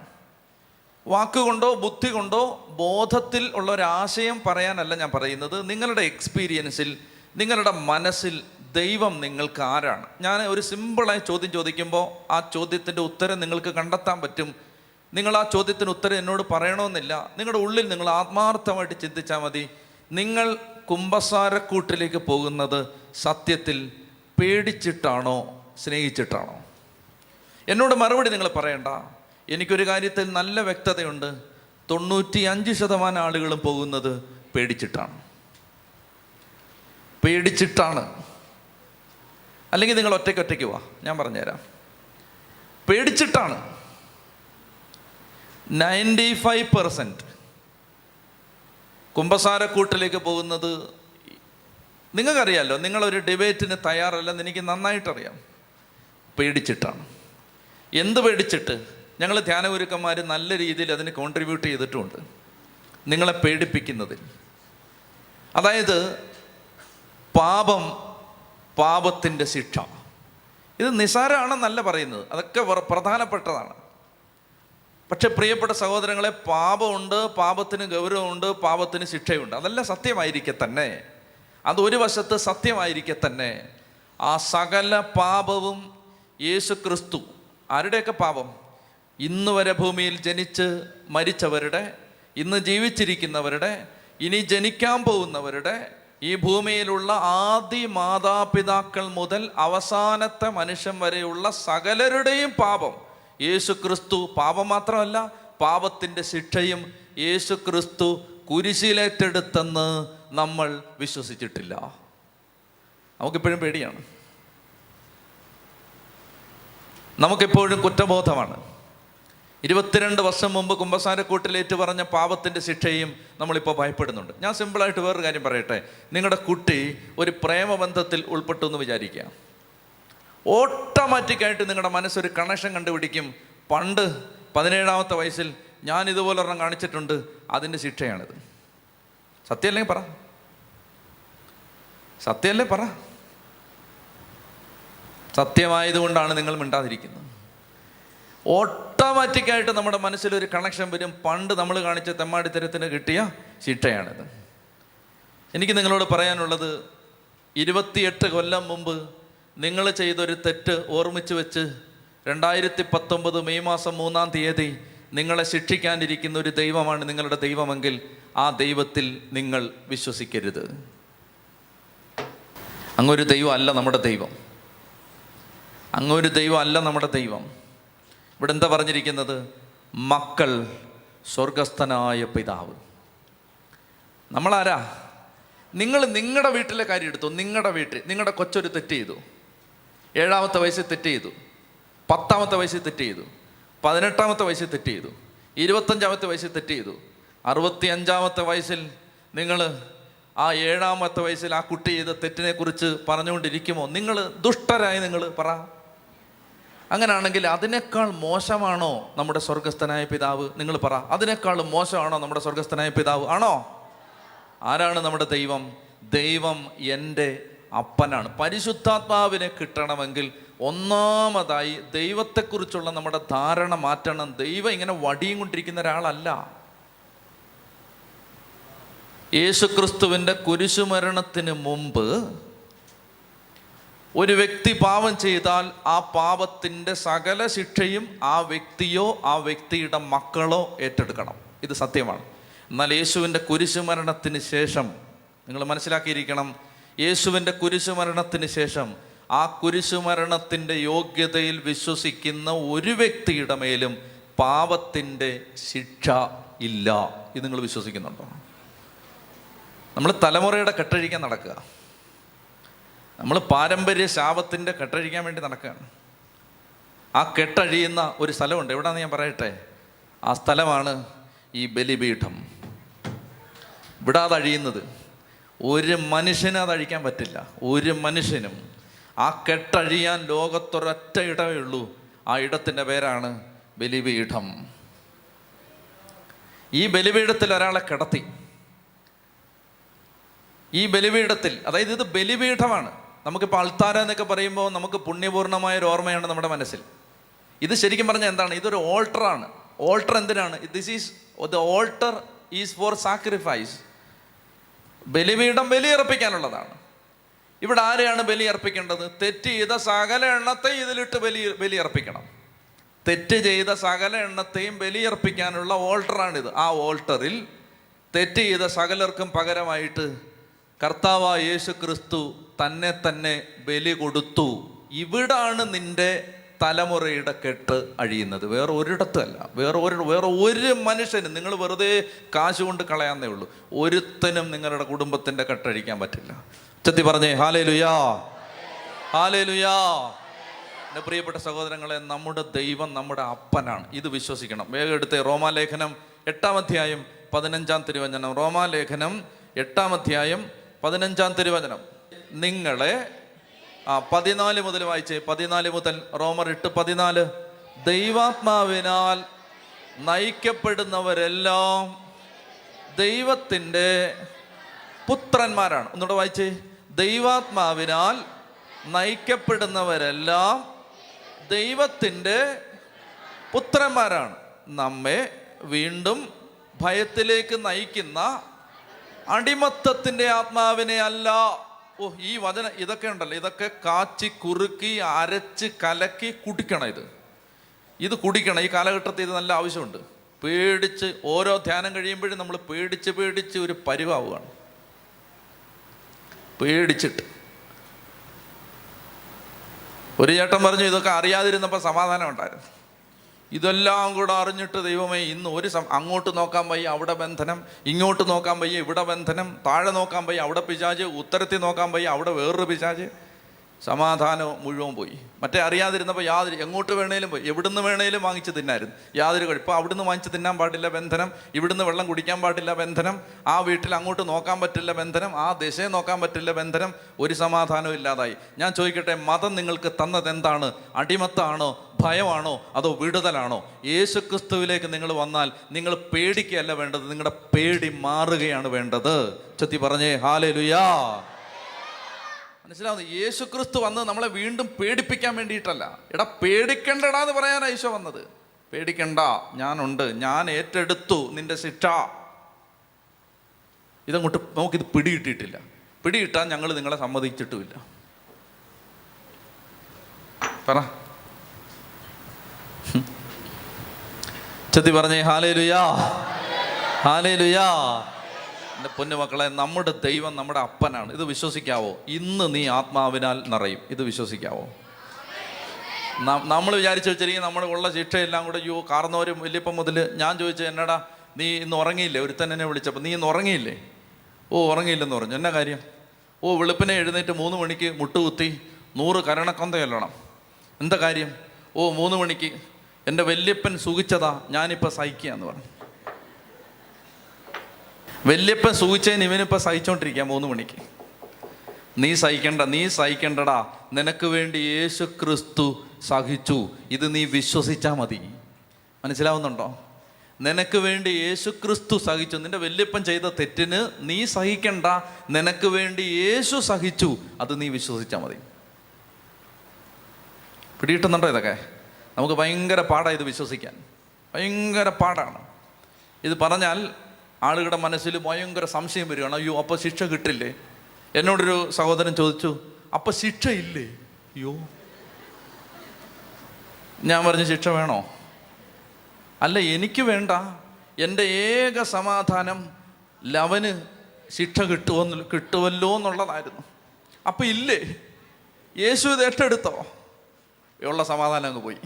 വാക്കുകൊണ്ടോ ബുദ്ധി കൊണ്ടോ ബോധത്തിൽ ഉള്ള ഒരാശയം പറയാനല്ല ഞാൻ പറയുന്നത്. നിങ്ങളുടെ എക്സ്പീരിയൻസിൽ, നിങ്ങളുടെ മനസ്സിൽ ദൈവം നിങ്ങൾക്ക് ആരാണ്? ഞാൻ ഒരു സിമ്പിളായ ചോദ്യം ചോദിക്കുമ്പോൾ ആ ചോദ്യത്തിൻ്റെ ഉത്തരം നിങ്ങൾക്ക് കണ്ടെത്താൻ പറ്റും. നിങ്ങൾ ആ ചോദ്യത്തിന് ഉത്തരം എന്നോട് പറയണമെന്നില്ല. നിങ്ങളുടെ ഉള്ളിൽ നിങ്ങൾ ആത്മാർത്ഥമായിട്ട് ചിന്തിച്ചാൽ മതി. നിങ്ങൾ കുമ്പസാരക്കൂട്ടിലേക്ക് പോകുന്നത് സത്യത്തിൽ പേടിച്ചിട്ടാണോ സ്നേഹിച്ചിട്ടാണോ? എന്നോട് മറുപടി നിങ്ങൾ പറയണ്ട. എനിക്കൊരു കാര്യത്തിൽ നല്ല വ്യക്തതയുണ്ട്: 95% ആളുകളും പോകുന്നത് പേടിച്ചിട്ടാണ്. അല്ലെങ്കിൽ നിങ്ങൾ ഒറ്റയ്ക്ക് വാ, ഞാൻ പറഞ്ഞുതരാം. പേടിച്ചിട്ടാണ് 95% കുമ്പസാരക്കൂട്ടിലേക്ക് പോകുന്നത്. നിങ്ങൾക്കറിയാമല്ലോ, നിങ്ങളൊരു ഡിബേറ്റിന് തയ്യാറല്ലെന്ന് എനിക്ക് നന്നായിട്ടറിയാം. പേടിച്ചിട്ടാണ്. എന്ത് പേടിച്ചിട്ട്? ഞങ്ങൾ ധ്യാനഗുരുക്കന്മാർ നല്ല രീതിയിൽ അതിന് കോൺട്രിബ്യൂട്ട് ചെയ്തിട്ടുമുണ്ട്. നിങ്ങളെ പേടിപ്പിക്കുന്നതിൽ, അതായത് പാപത്തിൻ്റെ ശിക്ഷ. ഇത് നിസ്സാരമാണെന്നല്ല പറയുന്നത്, അതൊക്കെ പ്രധാനപ്പെട്ടതാണ്. പക്ഷെ പ്രിയപ്പെട്ട സഹോദരങ്ങളെ, പാപമുണ്ട്, പാപത്തിന് ഗൗരവമുണ്ട്, പാപത്തിന് ശിക്ഷയുണ്ട്. അതെല്ലാം സത്യമായിരിക്കെ തന്നെ, അതൊരു വശത്ത് സത്യമായിരിക്കെ തന്നെ, ആ സകല പാപവും യേശുക്രിസ്തു, ആരുടെയൊക്കെ പാപം? ഇന്ന് വരെ ഭൂമിയിൽ ജനിച്ച് മരിച്ചവരുടെ, ഇന്ന് ജീവിച്ചിരിക്കുന്നവരുടെ, ഇനി ജനിക്കാൻ പോകുന്നവരുടെ, ഈ ഭൂമിയിലുള്ള ആദി മാതാപിതാക്കൾ മുതൽ അവസാനത്തെ മനുഷ്യൻ വരെയുള്ള സകലരുടെയും പാപം യേശുക്രിസ്തു, പാപം മാത്രമല്ല പാപത്തിൻ്റെ ശിക്ഷയും യേശുക്രിസ്തു കുരിശിലേറ്റെടുത്തെന്ന് നമ്മൾ വിശ്വസിച്ചിട്ടില്ല. നമുക്കിപ്പോഴും പേടിയാണ്. നമുക്കെപ്പോഴും കുറ്റബോധമാണ്. 22 വർഷം മുമ്പ് കുമ്പസാരക്കൂട്ടിലേറ്റ് പറഞ്ഞ പാപത്തിൻ്റെ ശിക്ഷയും നമ്മളിപ്പോൾ ഭയപ്പെടുന്നുണ്ട്. ഞാൻ സിമ്പിളായിട്ട് വേറൊരു കാര്യം പറയട്ടെ. നിങ്ങളുടെ കുട്ടി ഒരു പ്രേമബന്ധത്തിൽ ഉൾപ്പെട്ടു എന്ന് വിചാരിക്കുക. ഓട്ടോമാറ്റിക്കായിട്ട് നിങ്ങളുടെ മനസ്സൊരു കണക്ഷൻ കണ്ടുപിടിക്കും. പണ്ട് 17ാമത്തെ വയസ്സിൽ ഞാൻ ഇതുപോലെ ഒരെണ്ണം കാണിച്ചിട്ടുണ്ട്, അതിൻ്റെ ശിക്ഷയാണിത്. സത്യമല്ലെങ്കിൽ പറ, സത്യമല്ലേ പറ. സത്യമായതുകൊണ്ടാണ് നിങ്ങൾ മിണ്ടാതിരിക്കുന്നത്. ഓട്ടോമാറ്റിക്കായിട്ട് നമ്മുടെ മനസ്സിലൊരു കണക്ഷൻ വരും. പണ്ട് നമ്മൾ കാണിച്ച തെമ്മാടിത്തരത്തിന് കിട്ടിയ ശിക്ഷയാണിത്. എനിക്ക് നിങ്ങളോട് പറയാനുള്ളത്, 28 കൊല്ലം മുമ്പ് നിങ്ങൾ ചെയ്തൊരു തെറ്റ് ഓർമ്മിച്ച് വെച്ച് 2019 മെയ് മാസം 3-ാം തീയതി നിങ്ങളെ ശിക്ഷിക്കാനിരിക്കുന്ന ഒരു ദൈവമാണ് നിങ്ങളുടെ ദൈവമെങ്കിൽ ആ ദൈവത്തിൽ നിങ്ങൾ വിശ്വസിക്കരുത്. അങ്ങൊരു ദൈവം അല്ല നമ്മുടെ ദൈവം. അങ്ങൊരു ദൈവം അല്ല നമ്മുടെ ദൈവം. ഇവിടെ എന്താ പറഞ്ഞിരിക്കുന്നത്? മക്കൾ സ്വർഗസ്ഥനായ പിതാവ്. നമ്മളാരാ? നിങ്ങൾ നിങ്ങളുടെ വീട്ടിലെ കാര്യം എടുത്തു. നിങ്ങളുടെ വീട്ടിൽ നിങ്ങളുടെ കൊച്ചൊരു തെറ്റ് ചെയ്തു. 7ാമത്തെ വയസ്സിൽ തെറ്റ് ചെയ്തു, 10ാമത്തെ വയസ്സിൽ തെറ്റ് ചെയ്തു, 18ാമത്തെ വയസ്സിൽ തെറ്റ് ചെയ്തു, 25ാമത്തെ വയസ്സിൽ തെറ്റ് ചെയ്തു, 65ാമത്തെ വയസ്സിൽ നിങ്ങൾ ആ 7ാമത്തെ വയസ്സിൽ ആ കുട്ടി ചെയ്ത തെറ്റിനെ കുറിച്ച് പറഞ്ഞുകൊണ്ടിരിക്കുമോ? നിങ്ങൾ ദുഷ്ടരായി നിങ്ങൾ പറ. അങ്ങനെയാണെങ്കിൽ അതിനേക്കാൾ മോശമാണോ നമ്മുടെ സ്വർഗസ്ഥനായ പിതാവ്? നിങ്ങൾ പറ. അതിനേക്കാൾ മോശമാണോ നമ്മുടെ സ്വർഗസ്ഥനായ പിതാവ്? ആണോ? ആരാണ് നമ്മുടെ ദൈവം? ദൈവം എൻ്റെ അപ്പനാണ്. പരിശുദ്ധാത്മാവിനെ കിട്ടണമെങ്കിൽ ഒന്നാമതായി ദൈവത്തെക്കുറിച്ചുള്ള നമ്മുടെ ധാരണ മാറ്റണം. ദൈവം ഇങ്ങനെ വടിയും കൊണ്ടിരിക്കുന്ന ഒരാളല്ല. യേശുക്രിസ്തുവിൻ്റെ കുരിശുമരണത്തിന് മുമ്പ് ഒരു വ്യക്തി പാപം ചെയ്താൽ ആ പാപത്തിൻ്റെ സകല ശിക്ഷയും ആ വ്യക്തിയോ ആ വ്യക്തിയുടെ മക്കളോ ഏറ്റെടുക്കണം. ഇത് സത്യമാണ്. എന്നാൽ യേശുവിൻ്റെ കുരിശുമരണത്തിന് ശേഷം നിങ്ങൾ മനസ്സിലാക്കിയിരിക്കണം, യേശുവിൻ്റെ കുരിശുമരണത്തിന് ശേഷം ആ കുരിശുമരണത്തിൻ്റെ യോഗ്യതയിൽ വിശ്വസിക്കുന്ന ഒരു വ്യക്തിയുടെ മേലും പാപത്തിൻ്റെ ശിക്ഷ ഇല്ല. ഇത് നിങ്ങൾ വിശ്വസിക്കുന്നുണ്ടോ? നമ്മൾ തലമുറയുടെ കെട്ടഴിക്കാൻ നടക്കുക. നമ്മൾ പാരമ്പര്യ ശാപത്തിൻ്റെ കെട്ടഴിക്കാൻ വേണ്ടി നടക്കുകയാണ്. ആ കെട്ടഴിയുന്ന ഒരു സ്ഥലമുണ്ട്. എവിടെയാണെന്ന് ഞാൻ പറയട്ടെ. ആ സ്ഥലമാണ് ഈ ബലിപീഠം. ഇവിടെ അതഴിയുന്നത് ഒരു മനുഷ്യനും അതഴിക്കാൻ പറ്റില്ല. ഒരു മനുഷ്യനും. ആ കെട്ടഴിയാൻ ലോകത്തൊരൊറ്റ ഇടമേ ഉള്ളൂ. ആ ഇടത്തിൻ്റെ പേരാണ് ബലിപീഠം. ഈ ബലിപീഠത്തിൽ ഒരാളെ കിടത്തി. ഈ ബലിപീഠത്തിൽ, അതായത് ഇത് ബലിപീഠമാണ്. നമുക്കിപ്പോൾ അൾത്താര എന്നൊക്കെ പറയുമ്പോൾ നമുക്ക് പുണ്യപൂർണ്ണമായ ഒരു ഓർമ്മയാണ് നമ്മുടെ മനസ്സിൽ. ഇത് ശരിക്കും പറഞ്ഞാൽ എന്താണ്? ഇതൊരു ഓൾട്ടറാണ്. ഓൾട്ടർ എന്തിനാണ്? The altar is for sacrifice. ബലിപീഠം ബലിയർപ്പിക്കാനുള്ളതാണ്. ഇവിടെ ആരെയാണ് ബലിയർപ്പിക്കേണ്ടത്? തെറ്റ് ചെയ്ത സകല എണ്ണത്തെ ഇതിലിട്ട് ബലിയർപ്പിക്കണം. തെറ്റ് ചെയ്ത സകല എണ്ണത്തെയും ബലിയർപ്പിക്കാനുള്ള ഓൾട്ടറാണിത്. ആ ഓൾട്ടറിൽ തെറ്റ് ചെയ്ത സകലർക്കും പകരമായിട്ട് കർത്താവായ യേശു ക്രിസ്തു തന്നെ ബലി കൊടുത്തു. ഇവിടാണ് നിന്റെ തലമുറയുടെ കെട്ട് അഴിയുന്നത്. വേറെ ഒരിടത്തുമല്ല. വേറെ ഒരു മനുഷ്യനും, നിങ്ങൾ വെറുതെ കാശ് കൊണ്ട് കളയാന്നേ ഉള്ളൂ. ഒരുത്തനും നിങ്ങളുടെ കുടുംബത്തിൻ്റെ കെട്ടഴിക്കാൻ പറ്റില്ല. ഉച്ചത്തി പറഞ്ഞേ ഹല്ലേലൂയാ, ഹല്ലേലൂയാ. എൻ്റെ പ്രിയപ്പെട്ട സഹോദരങ്ങളെ, നമ്മുടെ ദൈവം നമ്മുടെ അപ്പനാണ്. ഇത് വിശ്വസിക്കണം. വേഗം എടുത്ത് റോമാലേഖനം 8-ാം അധ്യായം 15-ാം തിരുവചനം. റോമാലേഖനം 8-ാം അധ്യായം 15-ാം തിരുവചനം. നിങ്ങളെ 14 മുതൽ വായിച്ചേ. 14 മുതൽ. റോമർ 8:14. ദൈവാത്മാവിനാൽ നയിക്കപ്പെടുന്നവരെല്ലാം ദൈവത്തിൻ്റെ പുത്രന്മാരാണ്. ഒന്നുകൂടെ വായിച്ചേ. ദൈവാത്മാവിനാൽ നയിക്കപ്പെടുന്നവരെല്ലാം ദൈവത്തിൻ്റെ പുത്രന്മാരാണ്. നമ്മെ വീണ്ടും ഭയത്തിലേക്ക് നയിക്കുന്ന അടിമത്തത്തിൻ്റെ ആത്മാവിനെ അല്ല. ഈ വചന ഇതൊക്കെ ഉണ്ടല്ലോ, ഇതൊക്കെ കാച്ചി കുറുക്കി അരച്ച് കലക്കി കുടിക്കണം. ഇത് കുടിക്കണം. ഈ കാലഘട്ടത്തിൽ ഇത് നല്ല ആവശ്യമുണ്ട്. പേടിച്ച് ഓരോ ധ്യാനം കഴിയുമ്പോഴും നമ്മൾ പേടിച്ച് ഒരു പരിവാവുകയാണ്. പേടിച്ചിട്ട് ഒരു ചേട്ടൻ പറഞ്ഞു, ഇതൊക്കെ അറിയാതിരുന്നപ്പോൾ സമാധാനം ഉണ്ടായിരുന്നു. ഇതെല്ലാം കൂടെ അറിഞ്ഞിട്ട് ദൈവമേ, ഇന്ന് അങ്ങോട്ട് നോക്കാൻ വയ്യ, അവിടെ ബന്ധനം, ഇങ്ങോട്ട് നോക്കാൻ വയ്യ, ഇവിടെ ബന്ധനം, താഴെ നോക്കാൻ വയ്യ, അവിടെ പിശാച്, ഉത്തരത്തിൽ നോക്കാൻ വയ്യ, അവിടെ വേറൊരു പിശാച്. സമാധാനം മുഴുവൻ പോയി. മറ്റേ അറിയാതിരുന്നപ്പോൾ യാതൊരു എങ്ങോട്ട് വേണേലും പോയി, എവിടുന്ന് വേണേലും വാങ്ങിച്ച് തിന്നായിരുന്നു, യാതൊരു കുഴപ്പം. അവിടുന്ന് വാങ്ങിച്ച് തിന്നാൻ പാടില്ല, ബന്ധനം. ഇവിടുന്ന് വെള്ളം കുടിക്കാൻ പാടില്ല, ബന്ധനം. ആ വീട്ടിൽ അങ്ങോട്ട് നോക്കാൻ പറ്റില്ല, ബന്ധനം. ആ ദിശയെ നോക്കാൻ പറ്റില്ല, ബന്ധനം. ഒരു സമാധാനവും ഇല്ലാതായി. ഞാൻ ചോദിക്കട്ടെ, മതം നിങ്ങൾക്ക് തന്നത് എന്താണ്? അടിമത്താണോ, ഭയമാണോ, അതോ വിടുതലാണോ? യേശുക്രിസ്തുവിലേക്ക് നിങ്ങൾ വന്നാൽ നിങ്ങൾ പേടിക്കുകയല്ല വേണ്ടത്, നിങ്ങളുടെ പേടി മാറുകയാണ് വേണ്ടത്. ചൊത്തി പറഞ്ഞേ ഹല്ലേലൂയാ. മനസ്സിലാവുന്നു? യേശുക്രിസ്തു വന്ന് നമ്മളെ വീണ്ടും പേടിപ്പിക്കാൻ വേണ്ടിയിട്ടല്ല. എടാ പേടിക്കണ്ടടാ എന്ന് പറയാനാണ് ഈശോ വന്നത്. പേടിക്കണ്ട, ഞാനുണ്ട്, ഞാൻ ഏറ്റെടുത്തു നിന്റെ ശിക്ഷ. ഇതങ്ങോട്ട് നമുക്കിത് പിടികിട്ടിയിട്ടില്ല. പിടികിട്ടാൻ ഞങ്ങൾ നിങ്ങളെ സമ്മതിച്ചിട്ടുമില്ല. പറ ചെത്തി പറഞ്ഞേ ഹല്ലേലൂയാ, ഹല്ലേലൂയാ. എൻ്റെ പൊന്നുമക്കളെ, നമ്മുടെ ദൈവം നമ്മുടെ അപ്പനാണ്. ഇത് വിശ്വസിക്കാവോ? ഇന്ന് നീ ആത്മാവിനാൽ നിറയും. ഇത് വിശ്വസിക്കാവോ? നമ്മൾ വിചാരിച്ചു വെച്ചിരിക്കും നമ്മുടെ ഉള്ള ശിക്ഷയെല്ലാം കൂടെ കാർന്നവരും വലിയപ്പം മുതൽ. ഞാൻ ചോദിച്ചു, എന്നടാ നീ ഇന്ന് ഉറങ്ങിയില്ലേ? ഒരുത്തൻ എന്നെ വിളിച്ചപ്പോൾ, നീ ഇന്ന് ഉറങ്ങിയില്ലേ? ഓ ഉറങ്ങിയില്ലെന്ന് പറഞ്ഞു. എന്നാ കാര്യം? ഓ വെളുപ്പിനെ എഴുന്നേറ്റ് 3 മണിക്ക് മുട്ടുകുത്തി 100 കരണക്കൊന്ത ചൊല്ലണം. എന്താ കാര്യം? ഓ 3 മണിക്ക് എൻ്റെ വല്യപ്പൻ സുഖിച്ചതാ, ഞാനിപ്പോൾ സഹിക്കുക എന്ന് പറഞ്ഞു. വല്യപ്പൻ സൂചിച്ചതിന് ഇവനിപ്പോൾ സഹിച്ചോണ്ടിരിക്കുക 3 മണിക്ക്. നീ സഹിക്കണ്ടടാ. നിനക്ക് വേണ്ടി യേശു ക്രിസ്തു സഹിച്ചു. ഇത് നീ വിശ്വസിച്ചാൽ മതി. മനസ്സിലാവുന്നുണ്ടോ? നിനക്ക് വേണ്ടി യേശു ക്രിസ്തു സഹിച്ചു. നിന്റെ വല്യപ്പൻ ചെയ്ത തെറ്റിന് നീ സഹിക്കണ്ട, നിനക്ക് വേണ്ടി യേശു സഹിച്ചു. അത് നീ വിശ്വസിച്ചാൽ മതി. പിടികിട്ടുന്നുണ്ടോ? ഇതൊക്കെ നമുക്ക് ഭയങ്കര പാടാണ് ഇത് വിശ്വസിക്കാൻ, ഭയങ്കര പാടാണ്. ഇത് പറഞ്ഞാൽ ആളുകളുടെ മനസ്സിൽ ഭയങ്കര സംശയം വരികയാണ്. അയ്യോ അപ്പോൾ ശിക്ഷ കിട്ടില്ലേ? എന്നോടൊരു സഹോദരൻ ചോദിച്ചു, അപ്പം ശിക്ഷ ഇല്ലേ? അയ്യോ, ഞാൻ പറഞ്ഞു ശിക്ഷ വേണോ? അല്ല, എനിക്ക് വേണ്ട. എൻ്റെ ഏക സമാധാനം ലവന് ശിക്ഷ കിട്ടുമല്ലോ എന്നുള്ളതായിരുന്നു. അപ്പം ഇല്ലേ? യേശു ഇത് ഏറ്റെടുത്തോ? ഉള്ള സമാധാനം അങ്ങ് പോയി.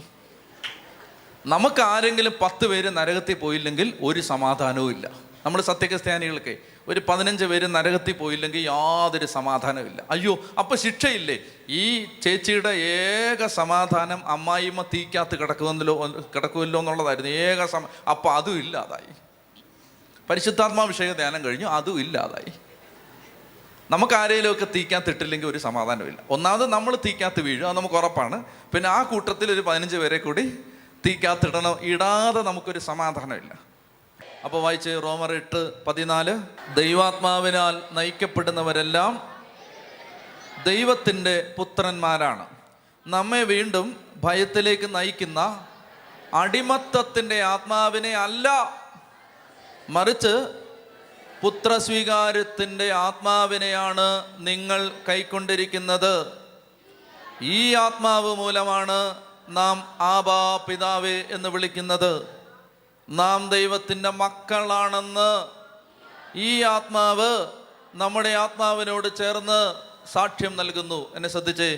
നമുക്ക് ആരെങ്കിലും 10 പേര് നരകത്തിൽ പോയില്ലെങ്കിൽ ഒരു സമാധാനവും ഇല്ല. നമ്മൾ സത്യക്രിസ്ത്യാനികൾക്ക് ഒരു 15 പേര് നരകത്തിൽ പോയില്ലെങ്കിൽ യാതൊരു സമാധാനമില്ല. അയ്യോ അപ്പം ശിക്ഷയില്ലേ? ഈ ചേച്ചിയുടെ ഏക സമാധാനം അമ്മായിമ്മ തീക്കകത്ത് കിടക്കുമല്ലോ എന്നുള്ളതായിരുന്നു ഏക അപ്പം അതും ഇല്ലാതായി. പരിശുദ്ധാത്മാഭിഷേക ധ്യാനം കഴിഞ്ഞു, അതും ഇല്ലാതായി. നമുക്ക് ആരെങ്കിലുമൊക്കെ തീക്കകത്ത് ഇട്ടില്ലെങ്കിൽ ഒരു സമാധാനമില്ല. ഒന്നാമത് നമ്മൾ തീക്കകത്ത് വീഴും, അത് നമുക്ക് ഉറപ്പാണ്. പിന്നെ ആ കൂട്ടത്തിൽ ഒരു 15 പേരെ കൂടി തീക്കകത്തിടണം. ഇടാതെ നമുക്കൊരു സമാധാനമില്ല. അപ്പോൾ വായിച്ച് റോമർ 8:14, ദൈവാത്മാവിനാൽ നയിക്കപ്പെടുന്നവരെല്ലാം ദൈവത്തിൻ്റെ പുത്രന്മാരാണ്. നമ്മെ വീണ്ടും ഭയത്തിലേക്ക് നയിക്കുന്ന അടിമത്തത്തിൻ്റെ ആത്മാവിനെ അല്ല, മറിച്ച് പുത്രസ്വീകാരത്തിൻ്റെ ആത്മാവിനെയാണ് നിങ്ങൾ കൈക്കൊണ്ടിരിക്കുന്നത്. ഈ ആത്മാവ് മൂലമാണ് നാം ആബാ പിതാവേ എന്ന് വിളിക്കുന്നത്. നാം ദൈവത്തിൻ്റെ മക്കളാണെന്ന് ഈ ആത്മാവ് നമ്മുടെ ആത്മാവിനോട് ചേർന്ന് സാക്ഷ്യം നൽകുന്നു. എന്നെ ശ്രദ്ധിച്ചേ,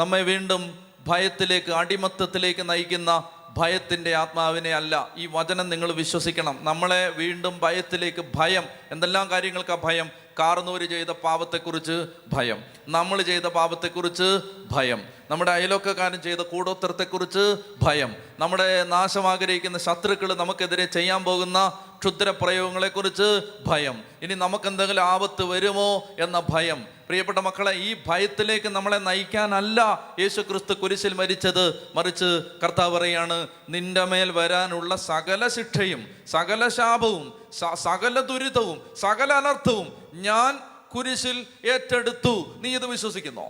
നമ്മെ വീണ്ടും ഭയത്തിലേക്ക്, അടിമത്തത്തിലേക്ക് നയിക്കുന്ന ഭയത്തിൻ്റെ ആത്മാവിനെ അല്ല. ഈ വചനം നിങ്ങൾ വിശ്വസിക്കണം. നമ്മളെ വീണ്ടും ഭയത്തിലേക്ക്, ഭയം, എന്തെല്ലാം കാര്യങ്ങൾക്കാണ് ഭയം? കാർന്നൂര് ചെയ്ത പാപത്തെക്കുറിച്ച് ഭയം, നമ്മൾ ചെയ്ത പാപത്തെക്കുറിച്ച് ഭയം, നമ്മുടെ അയലോക്കക്കാരൻ ചെയ്ത കൂടോത്രത്തെക്കുറിച്ച് ഭയം, നമ്മുടെ നാശം ആഗ്രഹിക്കുന്ന ശത്രുക്കൾ നമുക്കെതിരെ ചെയ്യാൻ പോകുന്ന ക്ഷുദ്രപ്രയോഗങ്ങളെക്കുറിച്ച് ഭയം, ഇനി നമുക്കെന്തെങ്കിലും ആപത്ത് വരുമോ എന്ന ഭയം. പ്രിയപ്പെട്ട മക്കളെ, ഈ ഭയത്തിലേക്ക് നമ്മളെ നയിക്കാനല്ല യേശു ക്രിസ്തു കുരിശിൽ മരിച്ചത്. മറിച്ച് കർത്താവ് പറയാണ്, നിന്റെ മേൽ വരാനുള്ള സകല ശിക്ഷയും, സകല ശാപവും, സകല ദുരിതവും, സകല അനർത്ഥവും ഞാൻ കുരിശിൽ ഏറ്റെടുത്തു. നീ ഇത് വിശ്വസിക്കുന്നോ?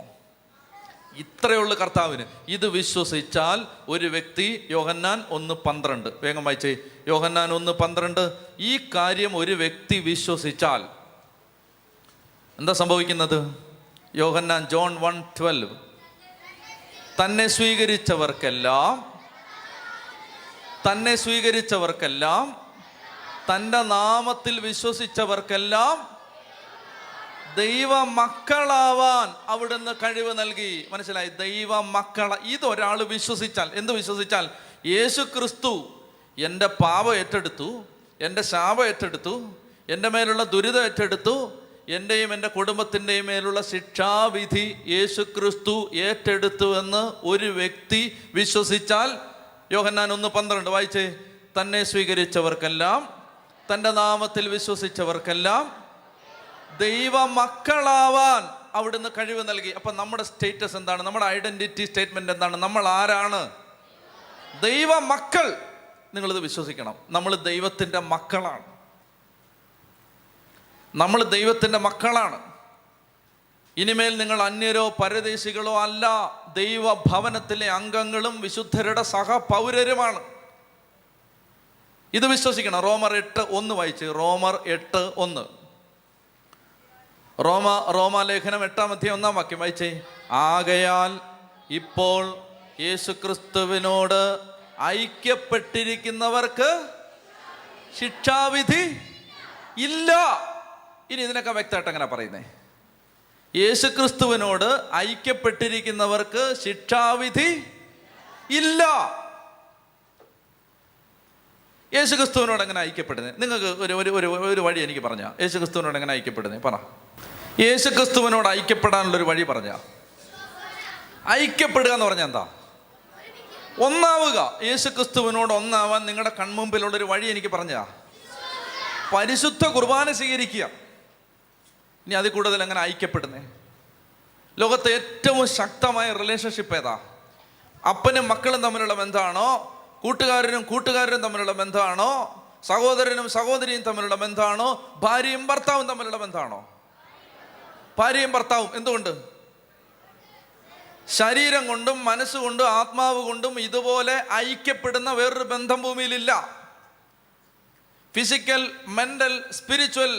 ഇത്രയുള്ള കർത്താവിന് ഇത് വിശ്വസിച്ചാൽ ഒരു വ്യക്തി, യോഹന്നാൻ 1:12, വേഗം വായിച്ചേ, യോഹന്നാൻ 1:12, ഈ കാര്യം ഒരു വ്യക്തി വിശ്വസിച്ചാൽ എന്താ സംഭവിക്കുന്നത്? യോഹന്നാൻ ജോൺ 1:12, തന്നെ സ്വീകരിച്ചവർക്കെല്ലാം തൻ്റെ നാമത്തിൽ വിശ്വസിച്ചവർക്കെല്ലാം ദൈവ മക്കളാവാൻ അവിടുന്ന് കഴിവ് നൽകി. മനസ്സിലായി? ദൈവ മക്കള. ഇതൊരാൾ വിശ്വസിച്ചാൽ, എന്ത് വിശ്വസിച്ചാൽ? യേശു ക്രിസ്തു എൻ്റെ പാപം ഏറ്റെടുത്തു, എൻ്റെ ശാപം ഏറ്റെടുത്തു, എൻ്റെ മേലുള്ള ദുരിതം ഏറ്റെടുത്തു, എൻ്റെയും എൻ്റെ കുടുംബത്തിൻ്റെയും മേലുള്ള ശിക്ഷാവിധി യേശുക്രിസ്തു ഏറ്റെടുത്തുവെന്ന് ഒരു വ്യക്തി വിശ്വസിച്ചാൽ, യോഹന്നാൻ 1:12 വായിച്ചേ, തന്നെ സ്വീകരിച്ചവർക്കെല്ലാം, തൻ്റെ നാമത്തിൽ വിശ്വസിച്ചവർക്കെല്ലാം ദൈവ മക്കളാവാൻ അവിടുന്ന് കഴിവ് നൽകി. അപ്പം നമ്മുടെ സ്റ്റേറ്റസ് എന്താണ്? നമ്മുടെ ഐഡന്റിറ്റി സ്റ്റേറ്റ്മെന്റ് എന്താണ്? നമ്മൾ ആരാണ്? ദൈവ മക്കൾ. നിങ്ങളിത് വിശ്വസിക്കണം. നമ്മൾ ദൈവത്തിൻ്റെ മക്കളാണ്. നമ്മൾ ദൈവത്തിൻ്റെ മക്കളാണ്. ഇനിമേൽ നിങ്ങൾ അന്യരോ പരദേശികളോ അല്ല, ദൈവഭവനത്തിലെ അംഗങ്ങളും വിശുദ്ധരുടെ സഹപൗരരുമാണ്. ഇത് വിശ്വസിക്കണം. റോമർ 8:1 വായിച്ച്. റോമർ 8:1. റോമാലേഖനം 8:1 വായിച്ചേ. ആകയാൽ ഇപ്പോൾ യേശുക്രിസ്തുവിനോട് ഐക്യപ്പെട്ടിരിക്കുന്നവർക്ക് ശിക്ഷാവിധി ഇല്ല. ഇനി ഇതിനൊക്കെ വ്യക്തമായിട്ട് എങ്ങനെ പറയുന്നേ? യേശുക്രിസ്തുവിനോട് ഐക്യപ്പെട്ടിരിക്കുന്നവർക്ക് ശിക്ഷാവിധി ഇല്ല. യേശുക്രിസ്തുവിനോട് എങ്ങനെ ഐക്യപ്പെടുന്നത്? നിങ്ങൾക്ക് ഒരു വഴി എനിക്ക് പറഞ്ഞാൽ, യേശുക്രിസ്തുവിനോട് എങ്ങനെ ഐക്യപ്പെടുന്നത് പറ. യേശുക്രിസ്തുവിനോട് ഐക്യപ്പെടാനുള്ളൊരു വഴി പറഞ്ഞ. ഐക്യപ്പെടുക എന്ന് പറഞ്ഞാൽ എന്താ? ഒന്നാവുക. യേശുക്രിസ്തുവിനോട് ഒന്നാവാൻ നിങ്ങളുടെ കൺമുമ്പിലുള്ളൊരു വഴി എനിക്ക് പറഞ്ഞ, പരിശുദ്ധ കുർബാന സ്വീകരിക്കുക. ഇനി അതിൽ കൂടുതൽ എങ്ങനെ ഐക്യപ്പെടുന്നേ? ലോകത്തെ ഏറ്റവും ശക്തമായ റിലേഷൻഷിപ്പ് ഏതാ? അപ്പനും മക്കളും തമ്മിലുള്ള ബന്ധമാണോ? കൂട്ടുകാരനും തമ്മിലുള്ള ബന്ധമാണോ? സഹോദരനും സഹോദരിയും തമ്മിലുള്ള ബന്ധമാണോ? ഭാര്യയും ഭർത്താവും തമ്മിലുള്ള ബന്ധമാണോ? ഭാര്യയും ഭർത്താവും. എന്തുകൊണ്ട്? ശരീരം കൊണ്ടും മനസ്സുകൊണ്ടും ആത്മാവ് കൊണ്ടും ഇതുപോലെ ഐക്യപ്പെടുന്ന വേറൊരു ബന്ധം ഭൂമിയിലില്ല. Physical, mental, spiritual,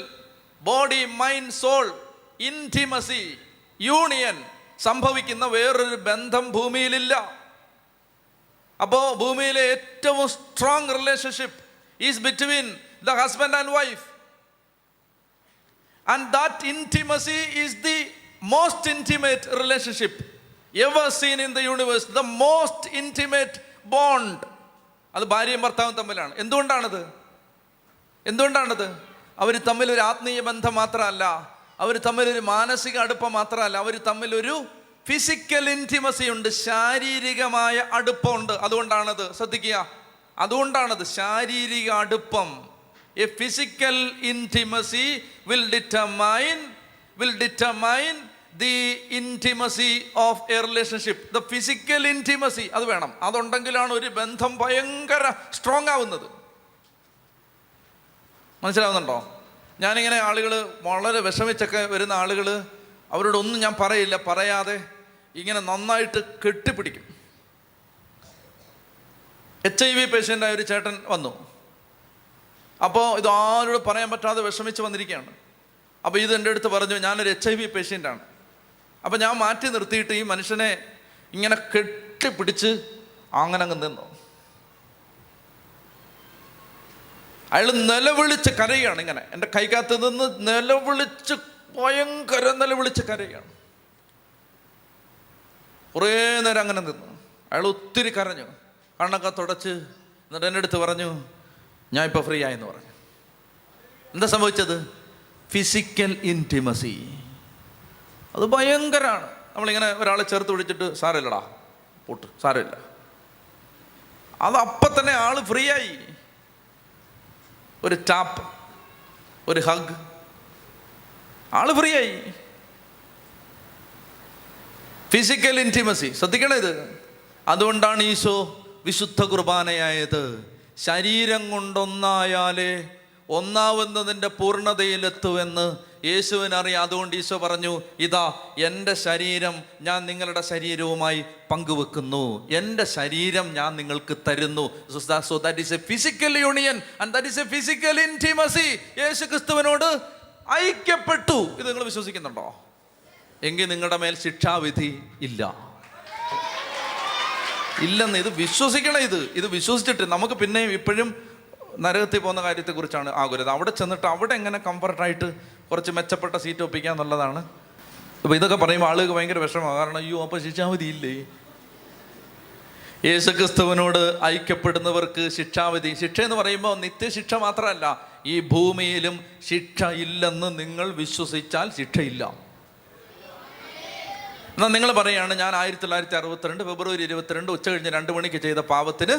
body, mind, soul, intimacy, union സംഭവിക്കുന്ന വേറൊരു ബന്ധം ഭൂമിയിലില്ല. അപ്പോ ഭൂമിയിലെ ഏറ്റവും strong relationship is between the husband and wife. And that intimacy is the most intimate relationship ever seen in the universe. The most intimate bond. അത് ഭാര്യയും ഭർത്താവും തമ്മിലാണ്. എന്തുകൊണ്ടാണത്? അവർ തമ്മിലൊരു ആത്മീയ ബന്ധം മാത്രമല്ല, അവർ തമ്മിലൊരു മാനസിക അടുപ്പം മാത്രമല്ല, അവർ തമ്മിലൊരു ഫിസിക്കൽ ഇൻറ്റിമസി ഉണ്ട്, ശാരീരികമായ അടുപ്പമുണ്ട്. അതുകൊണ്ടാണത്. ശ്രദ്ധിക്കുക, അതുകൊണ്ടാണത് ശാരീരിക അടുപ്പം. A physical intimacy will determine the intimacy of a relationship. The physical intimacy അത് വേണം. അതുണ്ടെങ്കിലാണ് ഒരു ബന്ധം ഭയങ്കര സ്ട്രോങ് ആവുന്നത്. മനസ്സിലാവുന്നുണ്ടോ? ഞാനിങ്ങനെ ആളുകൾ വളരെ വിഷമിച്ചൊക്കെ വരുന്ന ആളുകൾ, അവരോടൊന്നും ഞാൻ പറയില്ല, പറയാതെ ഇങ്ങനെ നന്നായിട്ട് കെട്ടിപ്പിടിക്കും. HIV പേഷ്യൻ്റായ ഒരു ചേട്ടൻ വന്നു. അപ്പോൾ ഇത് ആരോട് പറയാൻ പറ്റാതെ വിഷമിച്ച് വന്നിരിക്കുകയാണ്. അപ്പോൾ ഇത് എൻ്റെ അടുത്ത് പറഞ്ഞു, ഞാനൊരു HIV പേഷ്യൻ്റാണ്. അപ്പോൾ ഞാൻ മാറ്റി നിർത്തിയിട്ട് ഈ മനുഷ്യനെ ഇങ്ങനെ കെട്ടിപ്പിടിച്ച് അങ്ങനെ അങ്ങ് നിന്നു. അയാൾ നിലവിളിച്ച് കരയുകയാണ്. ഇങ്ങനെ എൻ്റെ കൈക്കകത്ത് നിന്ന് നിലവിളിച്ച്, ഭയങ്കര നിലവിളിച്ച് കരയുകയാണ്. കുറേ നേരം അങ്ങനെ നിന്നു. അയാൾ ഒത്തിരി കരഞ്ഞു, കണ്ണൊക്കെ തുടച്ച്. എന്നിട്ട് എൻ്റെ അടുത്ത് പറഞ്ഞു, ഞാൻ ഇപ്പോൾ ഫ്രീ ആയെന്ന് പറഞ്ഞു. എന്താ സംഭവിച്ചത്? Physical intimacy. അത് ഭയങ്കരമാണ്. നമ്മളിങ്ങനെ ഒരാളെ ചേർത്ത് പിടിച്ചിട്ട് സാരമില്ലടാ പൊട്ട്, സാരമില്ല, അത് അപ്പം തന്നെ ആള് ഫ്രീ ആയി. ഒരു ടാപ്പ്, ഒരു ഹഗ്, ആള് ഫ്രീ ആയി. Physical intimacy. ശ്രദ്ധിക്കണേ ഇത്. അതുകൊണ്ടാണ് ഈശോ വിശുദ്ധ കുർബാനയായത്. ശരീരം കൊണ്ടൊന്നായാലേ ഒന്നാവുന്നതിൻ്റെ പൂർണ്ണതയിലെത്തുമെന്ന് യേശുവിനറിയാം. അതുകൊണ്ട് ഈശോ പറഞ്ഞു, ഇതാ എൻ്റെ ശരീരം ഞാൻ നിങ്ങളുടെ ശരീരവുമായി പങ്കുവെക്കുന്നു, എൻ്റെ ശരീരം ഞാൻ നിങ്ങൾക്ക് തരുന്നു. So that is a physical union and that is a physical intimacy. യേശു ക്രിസ്തുവിനോട് ഐക്യപ്പെട്ടു. ഇത് നിങ്ങൾ വിശ്വസിക്കുന്നുണ്ടോ? എങ്കിൽ നിങ്ങളുടെ മേൽ ശിക്ഷാവിധി ഇല്ലെന്ന് ഇത് വിശ്വസിക്കണം. ഇത് വിശ്വസിച്ചിട്ട് നമുക്ക് പിന്നെയും ഇപ്പോഴും നരകത്തിൽ പോകുന്ന കാര്യത്തെക്കുറിച്ചാണ് ആകുലത. അവിടെ ചെന്നിട്ട് അവിടെ എങ്ങനെ കംഫർട്ടായിട്ട് കുറച്ച് മെച്ചപ്പെട്ട സീറ്റ് ഒപ്പിക്കുക എന്നുള്ളതാണ്. അപ്പോൾ ഇതൊക്കെ പറയുമ്പോൾ ആളുകൾക്ക് ഭയങ്കര വിഷമമാണ്. കാരണം അയ്യോ അപ്പോൾ ശിക്ഷാവിധി ഇല്ലേ? യേശുക്രിസ്തുവിനോട് ഐക്യപ്പെടുന്നവർക്ക് ശിക്ഷാവിധി. ശിക്ഷ എന്ന് പറയുമ്പോൾ നിത്യശിക്ഷ മാത്രമല്ല, ഈ ഭൂമിയിലും ശിക്ഷ ഇല്ലെന്ന് നിങ്ങൾ വിശ്വസിച്ചാൽ ശിക്ഷയില്ല. എന്നാൽ നിങ്ങൾ പറയുകയാണ്, ഞാൻ 1962 ഫെബ്രുവരി 22 ഉച്ച കഴിഞ്ഞ് 2 മണിക്ക് ചെയ്ത പാപത്തിന്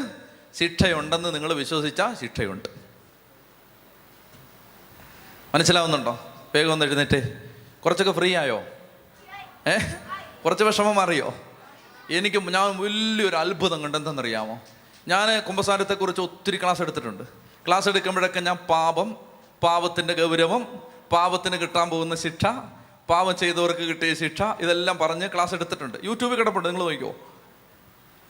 ശിക്ഷയുണ്ടെന്ന് നിങ്ങൾ വിശ്വസിച്ചാൽ ശിക്ഷയുണ്ട്. മനസ്സിലാവുന്നുണ്ടോ? വേഗം ഒന്ന് എഴുന്നേറ്റ്. കുറച്ചൊക്കെ ഫ്രീ ആയോ? കുറച്ച് വിഷമം മാറിയോ? ഞാൻ വലിയൊരു അത്ഭുതം കണ്ടെന്തെന്നറിയാമോ? ഞാൻ കുമ്പസാരത്തെക്കുറിച്ച് ഒത്തിരി ക്ലാസ് എടുത്തിട്ടുണ്ട്. ക്ലാസ് എടുക്കുമ്പോഴൊക്കെ ഞാൻ പാപത്തിൻ്റെ ഗൗരവം, പാപത്തിന് കിട്ടാൻ പോകുന്ന ശിക്ഷ, പാപം ചെയ്തവർക്ക് കിട്ടിയ ശിക്ഷ, ഇതെല്ലാം പറഞ്ഞ് ക്ലാസ് എടുത്തിട്ടുണ്ട്. യൂട്യൂബിൽ കിടപ്പുണ്ട്, നിങ്ങൾ നോക്കിക്കോ.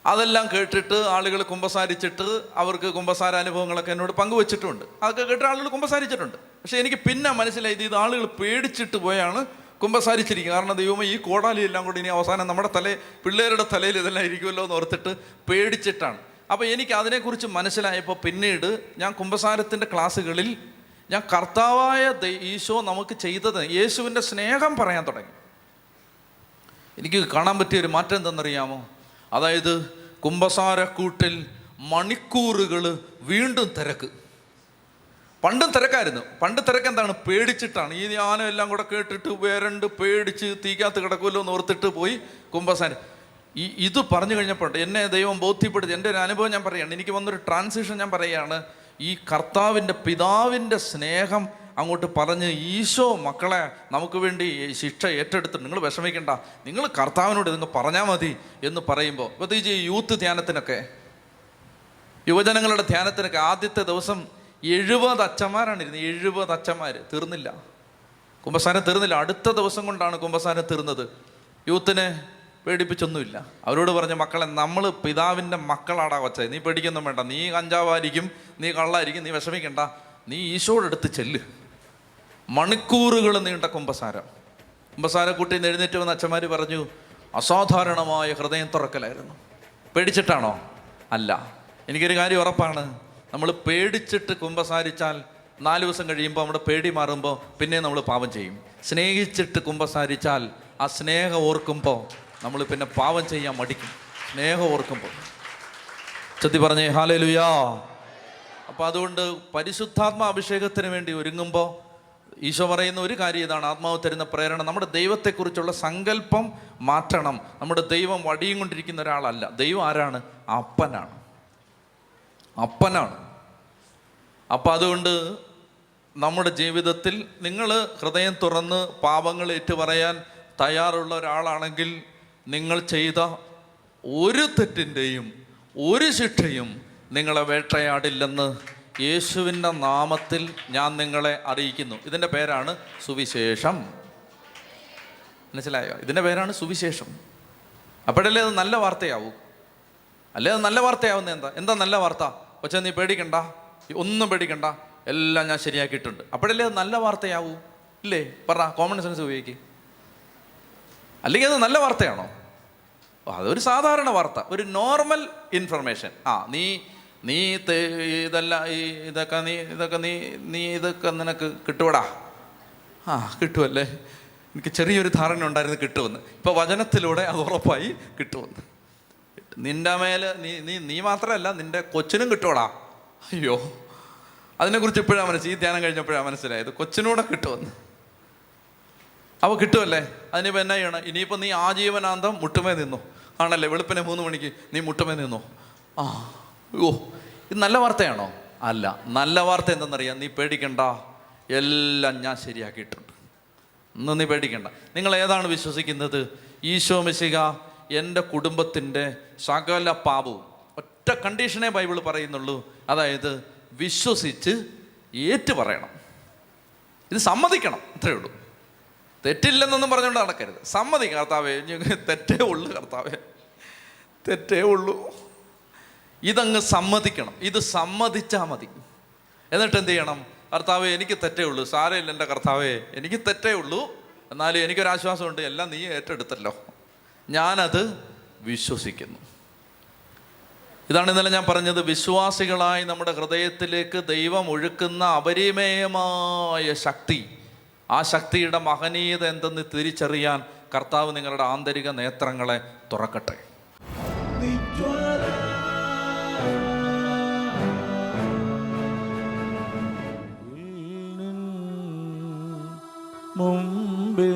അതെല്ലാം കേട്ടിട്ട് ആളുകൾ കുമ്പസാരിച്ചിട്ട് അവർക്ക് കുമ്പസാര അനുഭവങ്ങളൊക്കെ എന്നോട് പങ്കുവച്ചിട്ടുണ്ട്. അതൊക്കെ കേട്ട് ആളുകൾ കുമ്പസാരിച്ചിട്ടുണ്ട്. പക്ഷെ എനിക്ക് പിന്നെ മനസ്സിലായി, ഇത് ആളുകൾ പേടിച്ചിട്ട് പോയാണ് കുമ്പസാരിച്ചിരിക്കും. കാരണം ദൈവമേ, ഈ കോടാലി എല്ലാം കൂടി ഇനി അവസാനം നമ്മുടെ പിള്ളേരുടെ തലയിൽ ഇതെല്ലാം ഇരിക്കുമല്ലോ എന്ന് ഓർത്തിട്ട് പേടിച്ചിട്ടാണ്. അപ്പോൾ എനിക്ക് അതിനെക്കുറിച്ച് മനസ്സിലായപ്പോൾ പിന്നീട് ഞാൻ കുമ്പസാരത്തിൻ്റെ ക്ലാസ്സുകളിൽ ഞാൻ കർത്താവായ ഈശോ നമുക്ക് ചെയ്തത്, യേശുവിൻ്റെ സ്നേഹം പറയാൻ തുടങ്ങി. എനിക്ക് കാണാൻ പറ്റിയൊരു മാറ്റം എന്തെന്നറിയാമോ? അതായത് കുമ്പസാരക്കൂട്ടിൽ മണിക്കൂറുകൾ വീണ്ടും തിരക്ക്. പണ്ടും തിരക്കായിരുന്നു. പണ്ട് തിരക്ക് എന്താണ്? പേടിച്ചിട്ടാണ്. ഈ ധ്യാനം എല്ലാം കൂടെ കേട്ടിട്ട് വരണ്ട് പേടിച്ച് തീക്കകത്ത് കിടക്കുമല്ലോ എന്ന് ഓർത്തിട്ട് പോയി കുമ്പസാരം. ഇത് പറഞ്ഞു കഴിഞ്ഞപ്പോൾ എന്നെ ദൈവം ബോധ്യപ്പെടുത്തി. എൻ്റെ ഒരു അനുഭവം ഞാൻ പറയുകയാണ്. എനിക്ക് വന്നൊരു ട്രാൻസിഷൻ ഞാൻ പറയുകയാണ്. ഈ കർത്താവിൻ്റെ പിതാവിൻ്റെ സ്നേഹം അങ്ങോട്ട് പറഞ്ഞ്, ഈശോ മക്കളെ നമുക്ക് വേണ്ടി ശിക്ഷ ഏറ്റെടുത്തിട്ട് നിങ്ങൾ വിഷമിക്കണ്ട, നിങ്ങൾ കർത്താവിനോട് നിങ്ങൾ പറഞ്ഞാൽ മതി എന്ന് പറയുമ്പോൾ, പ്രത്യേകിച്ച് ഈ യൂത്ത് ധ്യാനത്തിനൊക്കെ, യുവജനങ്ങളുടെ ധ്യാനത്തിനൊക്കെ ആദ്യത്തെ ദിവസം 70 അച്ഛന്മാരാണ് ഇരുന്നത്. 70 അച്ഛന്മാർ. തീർന്നില്ല, കുമ്പസാരം തീർന്നില്ല. അടുത്ത ദിവസം കൊണ്ടാണ് കുമ്പസാരം തീർന്നത്. യൂത്തിനെ പേടിപ്പിച്ചൊന്നുമില്ല. അവരോട് പറഞ്ഞ, മക്കളെ, നമ്മൾ പിതാവിൻ്റെ മക്കളാടാ കൊച്ചേ, നീ പേടിക്കൊന്നും വേണ്ട, നീ കഞ്ചാവായിരിക്കും, നീ കള്ളായിരിക്കും, നീ വിഷമിക്കണ്ട, നീ ഈശോടെടുത്ത് ചെല്ല്. മണിക്കൂറുകൾ നീണ്ട കുമ്പസാരക്കൂട്ടിൽ നിന്ന് എഴുന്നേറ്റ് വന്ന അച്ഛന്മാർ പറഞ്ഞു, അസാധാരണമായ ഹൃദയം തുറക്കലായിരുന്നു. പേടിച്ചിട്ടാണോ? അല്ല. എനിക്കൊരു കാര്യം ഉറപ്പാണ്, നമ്മൾ പേടിച്ചിട്ട് കുമ്പസാരിച്ചാൽ 4 ദിവസം കഴിയുമ്പോൾ നമ്മുടെ പേടി മാറുമ്പോൾ പിന്നെ നമ്മൾ പാപം ചെയ്യും. സ്നേഹിച്ചിട്ട് കുമ്പസാരിച്ചാൽ ആ സ്നേഹം ഓർക്കുമ്പോൾ നമ്മൾ പിന്നെ പാപം ചെയ്യാൻ മടിക്കും. സ്നേഹം ഓർക്കുമ്പോൾ. ചൊല്ലി പറഞ്ഞേ ഹല്ലേലൂയാ. അപ്പോൾ അതുകൊണ്ട് പരിശുദ്ധാത്മ അഭിഷേകത്തിന് വേണ്ടി ഒരുങ്ങുമ്പോൾ ഈശോ പറയുന്ന ഒരു കാര്യം ഇതാണ്, ആത്മാവ് തരുന്ന പ്രേരണ, നമ്മുടെ ദൈവത്തെക്കുറിച്ചുള്ള സങ്കല്പം മാറ്റണം. നമ്മുടെ ദൈവം വടിയും കൊണ്ടിരിക്കുന്ന ഒരാളല്ല. ദൈവം ആരാണ്? അപ്പനാണ്. അപ്പം അതുകൊണ്ട് നമ്മുടെ ജീവിതത്തിൽ നിങ്ങൾ ഹൃദയം തുറന്ന് പാപങ്ങൾ ഏറ്റുപറയാൻ തയ്യാറുള്ള ഒരാളാണെങ്കിൽ നിങ്ങൾ ചെയ്ത ഒരു തെറ്റിൻ്റെയും ഒരു ശിക്ഷയും നിങ്ങളെ വേട്ടയാടില്ലെന്ന് യേശുവിൻ്റെ നാമത്തിൽ ഞാൻ നിങ്ങളെ അറിയിക്കുന്നു. ഇതിൻ്റെ പേരാണ് സുവിശേഷം. മനസ്സിലായോ? ഇതിൻ്റെ പേരാണ് സുവിശേഷം. അപ്പോഴല്ലേ അത് നല്ല വാർത്തയാവൂ. അല്ലേ അത് നല്ല വാർത്തയാവുന്നത് എന്താ നല്ല വാർത്ത? പക്ഷേ നീ പേടിക്കണ്ട, ഒന്നും പേടിക്കണ്ട, എല്ലാം ഞാൻ ശരിയാക്കിയിട്ടുണ്ട്. അപ്പോഴല്ലേ അത് നല്ല വാർത്തയാവൂ. ഇല്ലേ? പറ, കോമൺ സെൻസ് ഉപയോഗിക്കുക. അല്ലെങ്കിൽ അത് നല്ല വാർത്തയാണോ? അതൊരു സാധാരണ വാർത്ത, ഒരു നോർമൽ ഇൻഫർമേഷൻ. നീ ഇതൊക്കെ നിനക്ക് കിട്ടുവടാ. കിട്ടുമല്ലേ? എനിക്ക് ചെറിയൊരു ധാരണ ഉണ്ടായിരുന്നു കിട്ടുമെന്ന്. ഇപ്പോൾ വചനത്തിലൂടെ അത് ഉറപ്പായി കിട്ടുമെന്ന്. നിൻ്റെ മേലെ നീ മാത്രമല്ല, നിൻ്റെ കൊച്ചിനും കിട്ടുവടാ. അയ്യോ, അതിനെക്കുറിച്ച് ഇപ്പോഴാണ് ഈ ധ്യാനം കഴിഞ്ഞപ്പോഴാണ് മനസ്സിലായത്, കൊച്ചിനൂടെ കിട്ടുമെന്ന്. അപ്പോൾ കിട്ടുമല്ലേ? അതിനിപ്പോൾ എന്നാ ചെയ്യണം? ഇനിയിപ്പോൾ നീ ആജീവനാന്തം മുട്ടുമേ നിന്നു ആണല്ലേ? വെളുപ്പിനെ 3 മണിക്ക് നീ മുട്ടുമേ നിന്നു. ഇത് നല്ല വാർത്തയാണോ? അല്ല. നല്ല വാർത്ത എന്തെന്നറിയാം? നീ പേടിക്കണ്ട, എല്ലാം ഞാൻ ശരിയാക്കിയിട്ടുണ്ട്. ഒന്നും നീ പേടിക്കണ്ട. നിങ്ങൾ ഏതാണ് വിശ്വസിക്കുന്നത്? ഈശോ മിശിഹ എൻ്റെ കുടുംബത്തിൻ്റെ സകല പാപവും, ഒറ്റ കണ്ടീഷനേ ബൈബിൾ പറയുന്നുള്ളൂ. അതായത് വിശ്വസിച്ച് ഏറ്റു പറയണം. ഇത് സമ്മതിക്കണം, അത്രയേ ഉള്ളൂ. തെറ്റില്ലെന്നൊന്നും പറഞ്ഞുകൊണ്ട് നടക്കരുത്. സമ്മതിക്കും, കർത്താവേ തെറ്റേ ഉള്ളൂ, കർത്താവേ തെറ്റേ ഉള്ളൂ. ഇതങ്ങ് സമ്മതിക്കണം. ഇത് സമ്മതിച്ചാൽ മതി. എന്നിട്ട് എന്ത് ചെയ്യണം? കർത്താവേ എനിക്ക് തെറ്റേ ഉള്ളൂ, സാരമില്ല എൻ്റെ കർത്താവേ എനിക്ക് തെറ്റേ ഉള്ളൂ, എന്നാലും എനിക്കൊരാശ്വാസമുണ്ട്, എല്ലാം നീ ഏറ്റെടുത്തല്ലോ, ഞാനത് വിശ്വസിക്കുന്നു. ഇതാണ് ഇന്നലെ ഞാൻ പറഞ്ഞത്. വിശ്വാസികളായി നമ്മുടെ ഹൃദയത്തിലേക്ക് ദൈവം ഒഴുക്കുന്ന അപരിമേയമായ ശക്തി, ആ ശക്തിയുടെ മഹനീയത എന്തെന്ന് തിരിച്ചറിയാൻ കർത്താവ് നിങ്ങളുടെ ആന്തരിക നേത്രങ്ങളെ തുറക്കട്ടെ. മുമ്പിൽ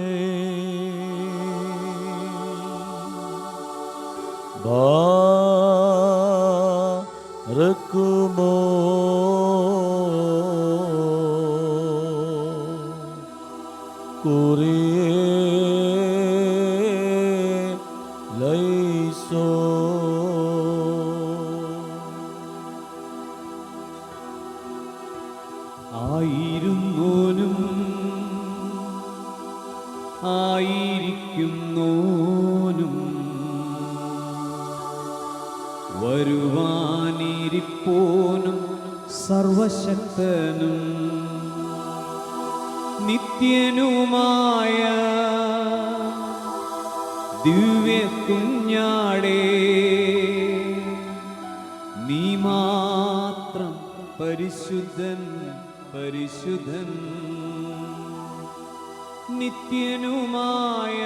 ബാറക്കുമോ ലൈസോ ആയിരുന്നോനും ആയിരിക്കുന്നോനും വരുവാനിരിപ്പോനും സർവശക്തനും നിത്യനുമായ ദിവ്യ കുഞ്ഞാടേ, നീ മാത്രം പരിശുദ്ധൻ പരിശുദ്ധൻ. നിത്യനുമായ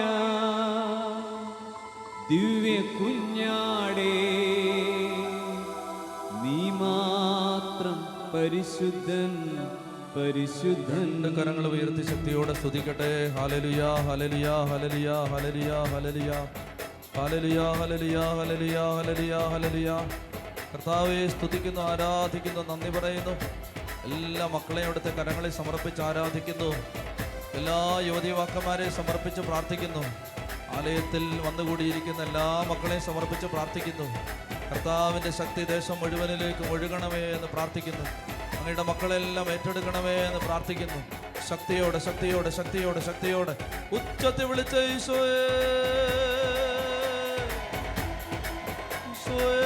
ദിവ്യ കുഞ്ഞാടേ, നീ മാത്രം പരിശുദ്ധൻ പരിശുദ്ധൻ. കരങ്ങൾ ഉയർത്തി ശക്തിയോടെ സ്തുതിക്കട്ടെ. Hallelujah hallelujah hallelujah hallelujah hallelujah hallelujah hallelujah hallelujah hallelujah hallelujah. കർത്താവെ സ്തുതിക്കുന്നു, ആരാധിക്കുന്നു, നന്ദി പറയുന്നു. എല്ലാ മക്കളെയും അവിടുത്തെ കരങ്ങളിൽ സമർപ്പിച്ച് ആരാധിക്കുന്നു. എല്ലാ യുവതിവാക്കന്മാരെയും സമർപ്പിച്ച് പ്രാർത്ഥിക്കുന്നു. ആലയത്തിൽ വന്നുകൂടിയിരിക്കുന്ന എല്ലാ മക്കളെയും സമർപ്പിച്ച് പ്രാർത്ഥിക്കുന്നു. കർത്താവിൻ്റെ ശക്തി ദേശം മുഴുവനിലേക്ക് ഒഴുകണമേ എന്ന് പ്രാർത്ഥിക്കുന്നു. അങ്ങയുടെ മക്കളെല്ലാം ഏറ്റെടുക്കണമേ എന്ന് പ്രാർത്ഥിക്കുന്നു. ശക്തിയോടെ ശക്തിയോടെ ശക്തിയോടെ ശക്തിയോടെ ഉച്ചത്തിൽ വിളിച്ച ഈശോയേ, ഈശോയേ.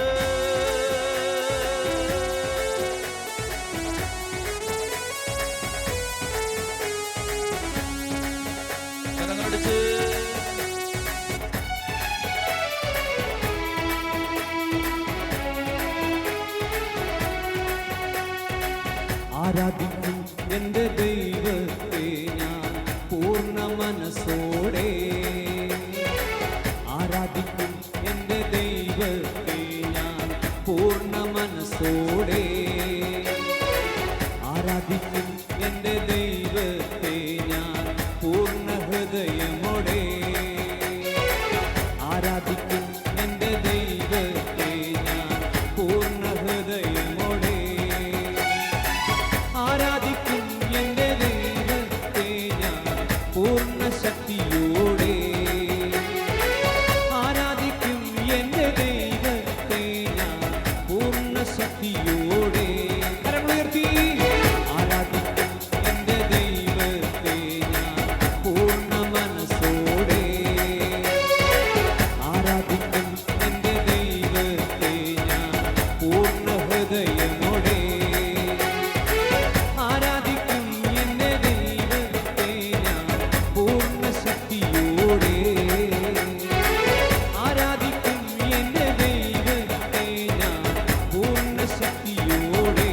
കരങ്ങളടിച്ച് ആരാധിക്കും എൻ്റെ ദൈവത്തെ ഞാൻ പൂർണ്ണ മനസ്സോടെ. ആരാധിക്കും എൻ്റെ ദൈവത്തെ ഞാൻ പൂർണ്ണ മനസ്സോടെ. ആരാധിക്കും എൻ്റെ ദൈവത്തെ ഞാൻ പൂർണ്ണ ഹൃദയമോടെ. ആരാധിക്കും എൻ്റെ ദൈവത്തെ ഞാൻ പൂർണ്ണ ഹൃദയമോടെ. ആരാധിക്കും എൻ്റെ ദൈവത്തെ ഞാൻ പൂർണ്ണ ശക്തിയോടെ. ആരാധിക്കും എൻ്റെ ദൈവത്തെ ഞാൻ പൂർണ്ണ ശക്തിയോടെ. കരമുയർത്തി ആരാധിക്കും എൻ്റെ ദൈവത്തെ ഞാൻ പൂർണ്ണ മനസ്സോടെ. ആരാധിക്കും എൻ്റെ ദൈവത്തെ ഞാൻ പൂർണ്ണ ഹൃദയമോടെ. ആരാധിക്കും എൻ്റെ ദൈവത്തെ ഞാൻ പൂർണ്ണ ശക്തിയോടെ. ആരാധിക്കും എൻ്റെ ദൈവത്തെ ഞാൻ പൂർണ്ണ ശക്തിയോടെ.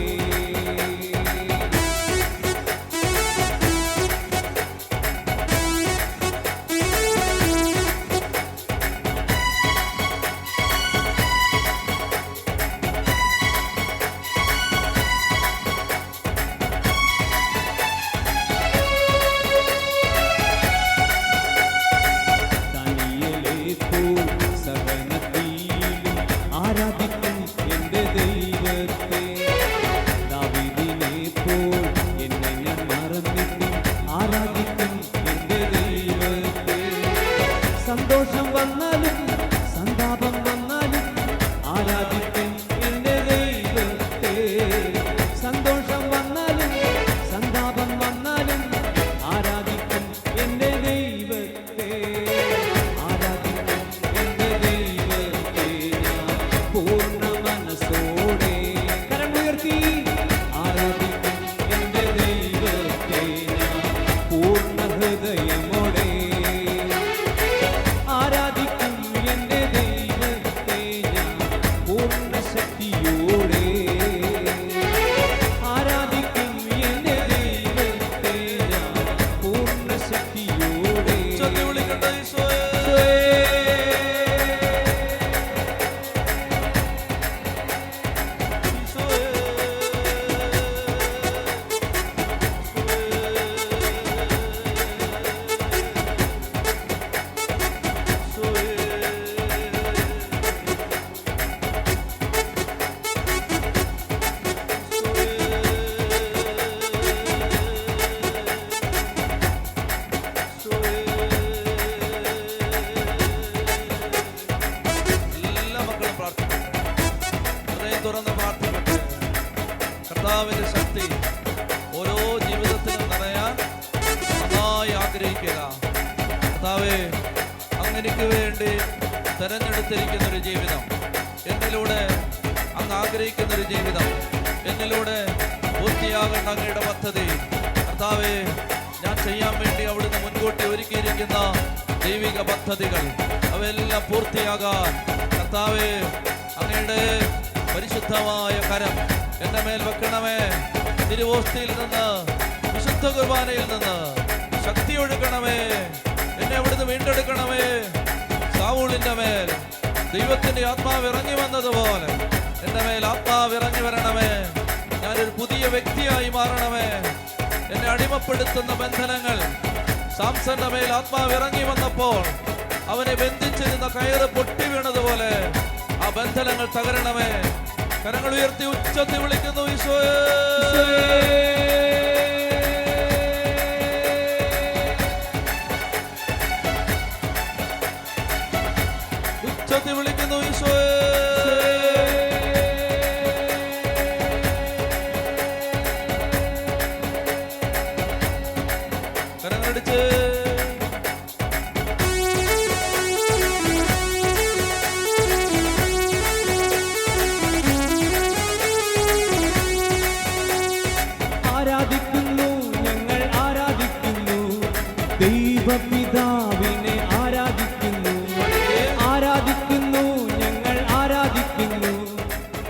ദാനിയേലേപ്പോൽ സഹനത്തിലും ആരാധിക്കും എൻ്റെ ദൈവത്തെ. കർത്താവിൻ്റെ ശക്തി ഓരോ ജീവിതത്തിലും നിറയാൻ നന്നായി ആഗ്രഹിക്കുക. കർത്താവേ, അങ്ങനെക്ക് വേണ്ടി തിരഞ്ഞെടുത്തിരിക്കുന്നൊരു ജീവിതം, എന്നിലൂടെ അങ്ങ് ആഗ്രഹിക്കുന്നൊരു ജീവിതം, എന്നിലൂടെ പൂർത്തിയാകേണ്ട അങ്ങയുടെ പദ്ധതി കർത്താവേ, ഞാൻ ചെയ്യാൻ വേണ്ടി അവിടുന്ന് മുൻകൂട്ടി ഒരുക്കിയിരിക്കുന്ന ദൈവിക പദ്ധതികൾ അവയെല്ലാം പൂർത്തിയാകാൻ കർത്താവേ, അങ്ങയുടെ പരിശുദ്ധമായ കരം എൻ്റെ മേൽ വെക്കണമേ. തിരുവോസ്തിയിൽ നിന്ന്, വിശുദ്ധ കുർബാനയിൽ നിന്ന് ശക്തി ഒഴുകണമേ. എന്നെ അവിടുന്ന് വീണ്ടെടുക്കണമേ. സാവൂളിൻ്റെ മേൽ ദൈവത്തിൻ്റെ ആത്മാവ് ഇറങ്ങി വന്നതുപോലെ എൻ്റെ മേൽ ആത്മാവ് ഇറങ്ങി വരണമേ. ഞാനൊരു പുതിയ വ്യക്തിയായി മാറണമേ. എന്നെ അടിമപ്പെടുത്തുന്ന ബന്ധനങ്ങൾ, സാംസന്റെ മേൽ ആത്മാവ് ഇറങ്ങി വന്നപ്പോൾ അവനെ ബന്ധിച്ചിരുന്ന കയറ് പൊട്ടി വീണതുപോലെ ആ ബന്ധനങ്ങൾ തകരണമേ. കരങ്ങൾ ഉയർത്തി ഉച്ചത്തിൽ വിളിക്കുന്നു ഈശോയേ. ഉച്ചത്തിൽ വിളിക്കുന്നു ഈശോയേ. കരങ്ങളടിച്ച് ആരാധിക്കുന്നു, ഞങ്ങൾ ആരാധിക്കുന്നു ദൈവപിതാവിനെ ആരാധിക്കുന്നു. ആരാധിക്കുന്നു, ഞങ്ങൾ ആരാധിക്കുന്നു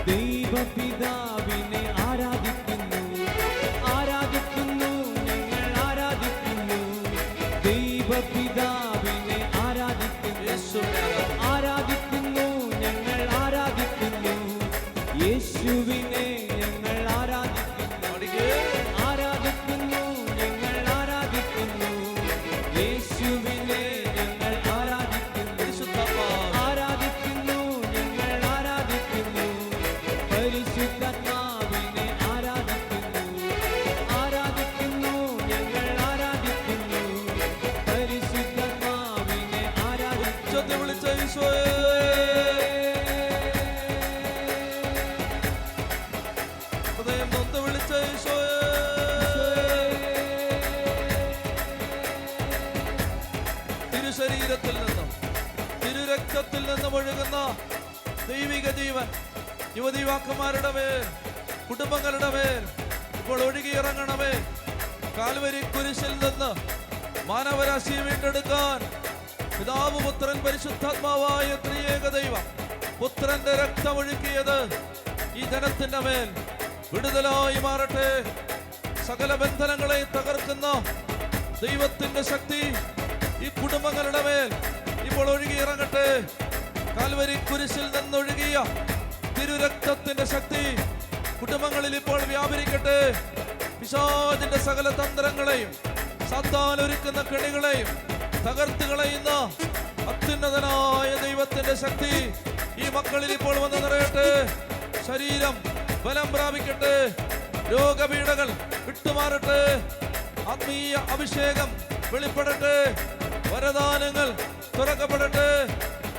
ദൈവപിതാവിനെ ആരാധിക്കുന്നു. ആരാധിക്കുന്നു, ഞങ്ങൾ ആരാധിക്കുന്നു ദൈവപിതാവിനെ ആരാധിക്കുന്നു. ആരാധിക്കുന്നു, ഞങ്ങൾ ആരാധിക്കുന്നു യേശുവിനെ ഞങ്ങൾ ആരാധിക്കുന്നു. ആരാധിക്കുന്നു, ഞങ്ങൾ ആരാധിക്കുന്നു യേശുവിനെ ഞങ്ങൾ ആരാധിക്കുന്നു. ആരാധിക്കുന്നു, ഞങ്ങൾ ആരാധിക്കുന്നു പരിശുദ്ധാത്മാവിനെ ആരാധിക്കുന്നു. ആരാധിക്കുന്നു, ഞങ്ങൾ ആരാധിക്കുന്നു പരിശുദ്ധാത്മാവിനെ ആരാധിക്കുന്നു. വിളിച്ച ഈശോയേ. ഹൃദയം നൊന്ത് വിളിച്ച ഈശോയേ. തിരുശരീരത്തിൽ നിന്നും തിരുരക്തത്തിൽ നിന്നും ഒഴുകുന്ന ദൈവിക ജീവൻ യുവതീവാക്കന്മാരുടെ മേൽ, കുടുംബങ്ങളുടെ മേൽ ഇപ്പോൾ ഒഴുകിയിറങ്ങണമേ. കാൽവരി കുരിശിൽ നിന്ന് മാനവരാശിയെ വീണ്ടെടുക്കാൻ പിതാവ്, പുത്രൻ, പരിശുദ്ധാത്മാവായ ത്രിയേക ദൈവം പുത്രന്റെ രക്തമൊഴുക്കിയത് ഈ ജനത്തിന്റെ മേൽ വിടുതലായി മാറട്ടെ. സകല ബന്ധനങ്ങളെ തകർക്കുന്ന ദൈവത്തിന്റെ ശക്തി ഈ കുടുംബങ്ങളുടെ മേൽ ഇപ്പോൾ ഒഴുകിയിറങ്ങട്ടെ. കാൽവരി കുരിശിൽ നിന്നൊഴുകിയ തിരുരക്തത്തിന്റെ ശക്തി കുടുംബങ്ങളിൽ ഇപ്പോൾ വ്യാപരിക്കട്ടെ. പിശാചിന്റെ സകല തന്ത്രങ്ങളെയും സാത്താൻ ഒരുക്കുന്ന കെണികളെയും തകർത്ത് കളയുന്ന അത്യുന്നതനായ ദൈവത്തിന്റെ ശക്തി ഈ മക്കളിൽ ഇപ്പോൾ വന്ന് നിറയട്ടെ. ശരീരം ബലം പ്രാപിക്കട്ടെ. രോഗപീഠകൾ വിട്ടുമാറട്ടെ. ആത്മീയ അഭിഷേകം വെളിപ്പെടട്ടെ. വരദാനങ്ങൾ തുറക്കപ്പെടട്ടെ.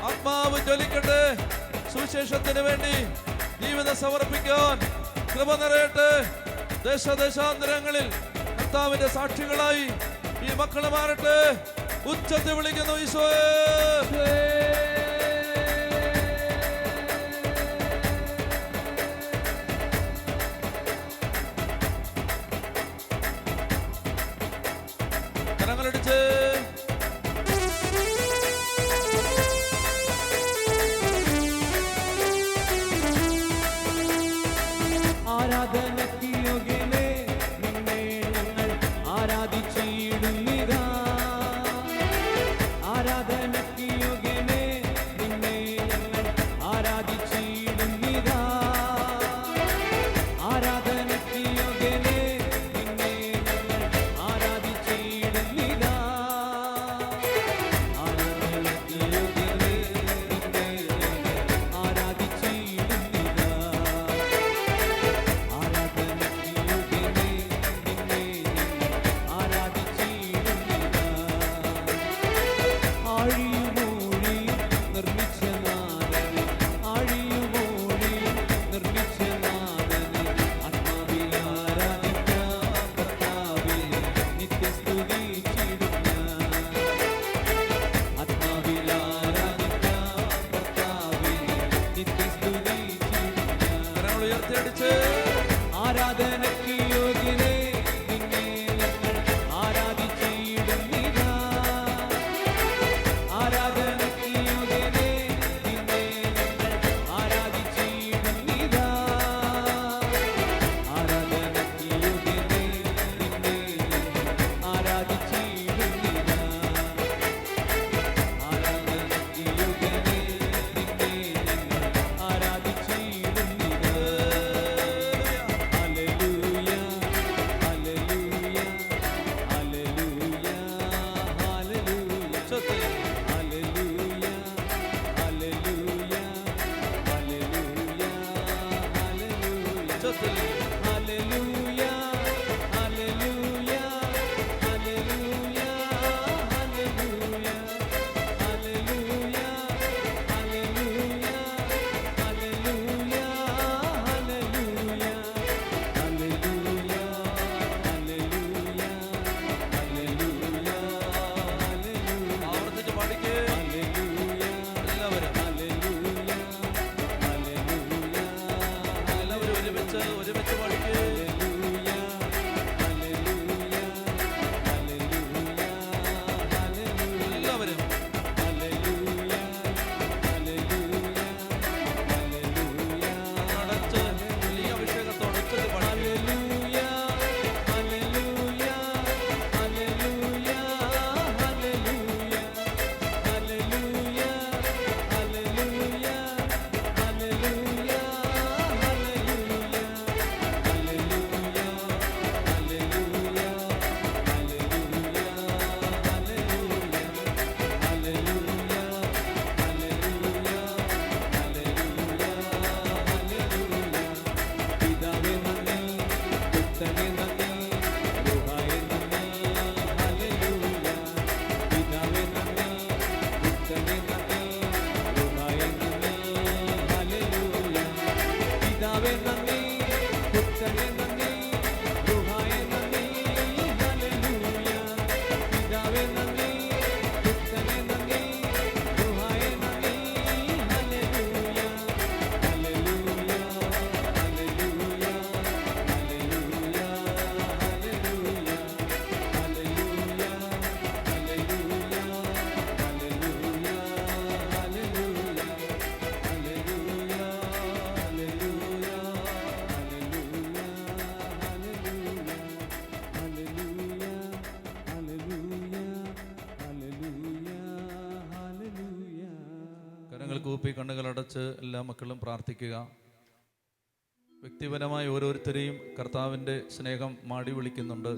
ആത്മാവ് ജ്വലിക്കട്ടെ. സുവിശേഷത്തിന് വേണ്ടി ജീവിതം സമർപ്പിക്കാൻ കൃപ നിറയട്ടെ. ദേശദേശാന്തരങ്ങളിൽ കർത്താവിന്റെ സാക്ഷികളായി ഈ മക്കളെ മാറട്ടെ. ഉച്ചത്തിൽ വിളിക്കുന്നു ഈശോയേ. കരങ്ങളടിച്ച് ആരാധനയ്ക്ക് യോഗ്യനേ, നിന്നെ ഞങ്ങൾ ആരാധിച്ചിടുന്നിതാ. ആരാധനയ്ക്ക് യോഗ്യനേ, നിന്നെ ഞങ്ങൾ ആരാധിച്ചിടുന്നിതാ. ആരാധനയ്ക്ക് യോഗ്യനേ, നിന്നെ ഞങ്ങൾ ആരാധിച്ചിടുന്നിതാ. ആരാധനയ്ക്ക് യോഗ്യനേ, നിന്നെ ഞങ്ങൾ ആരാധിച്ചിടുന്നിതാ. ആരാധനയ്ക്ക് ആരാധനയ്ക്ക് യോഗ്യനേ നിന്നെ ഞങ്ങൾ ആരാധിച്ചിടുന്നിതാ. ആരാധനയ്ക്ക് യോഗ്യനേ നിന്നെ ഞങ്ങൾ ആരാധിച്ചിടുന്നിതാ. ആരാധനയ്ക്ക് യോഗ്യനേ നിന്നെ ഞങ്ങൾ ആരാധിച്ചിടുന്നിതാ. ആരാധനയ്ക്ക് യോഗ്യനേ നിന്നെ ഞങ്ങൾ ആരാധിച്ചിടുന്നിതാ. ഹല്ലേലൂയ ഹല്ലേലൂയ ഹല്ലേലൂയ ഹല്ലേലൂയ ഉച്ചത്തിൽ ഹല്ലേലൂയ ഹല്ലേലൂയ ഹല്ലേലൂയ ഹല്ലേലൂയ ഉച്ചത്തിൽ hallelujah hallelujah hallelujah hallelujah hallelujah hallelujah hallelujah hallelujah hallelujah hallelujah hallelujah ആവർത്തിച്ച് പാടിക്കേ എല്ലാവരും. എല്ലാവരും ഒരുമിച്ച് പാടിക്കേ. എല്ലാവരും അടച്ച് വലിയ അഭിഷേകത്തോടെ ഉച്ചത്തിൽ പാടിക്കേ. പിതാവേ നന്ദി, പുത്രനേ നന്ദി, റുഹായേ നന്ദി, ഹല്ലേലൂയ. പിതാവേ നന്ദി, പുത്രനേ നന്ദി, റുഹായേ നന്ദി, ഹല്ലേലൂയ. പിതാവേ നന്ദി, പുത്രനേ നന്ദി, റുഹായേ നന്ദി, ഹല്ലേലൂയ. പിതാവേ നന്ദി, പുത്രനേ നന്ദി, റുഹായേ നന്ദി, hallelujah. Hallelujah hallelujah hallelujah hallelujah hallelujah hallelujah hallelujah hallelujah hallelujah hallelujah കരങ്ങൾ കൂപ്പി കണ്ണുകളടച്ച് എല്ലാ മക്കളും പ്രാർത്ഥിക്കുക. വ്യക്തിപരമായി ഓരോരുത്തരെയും കർത്താവിൻ്റെ സ്നേഹം മാടി വിളിക്കുന്നുണ്ട്.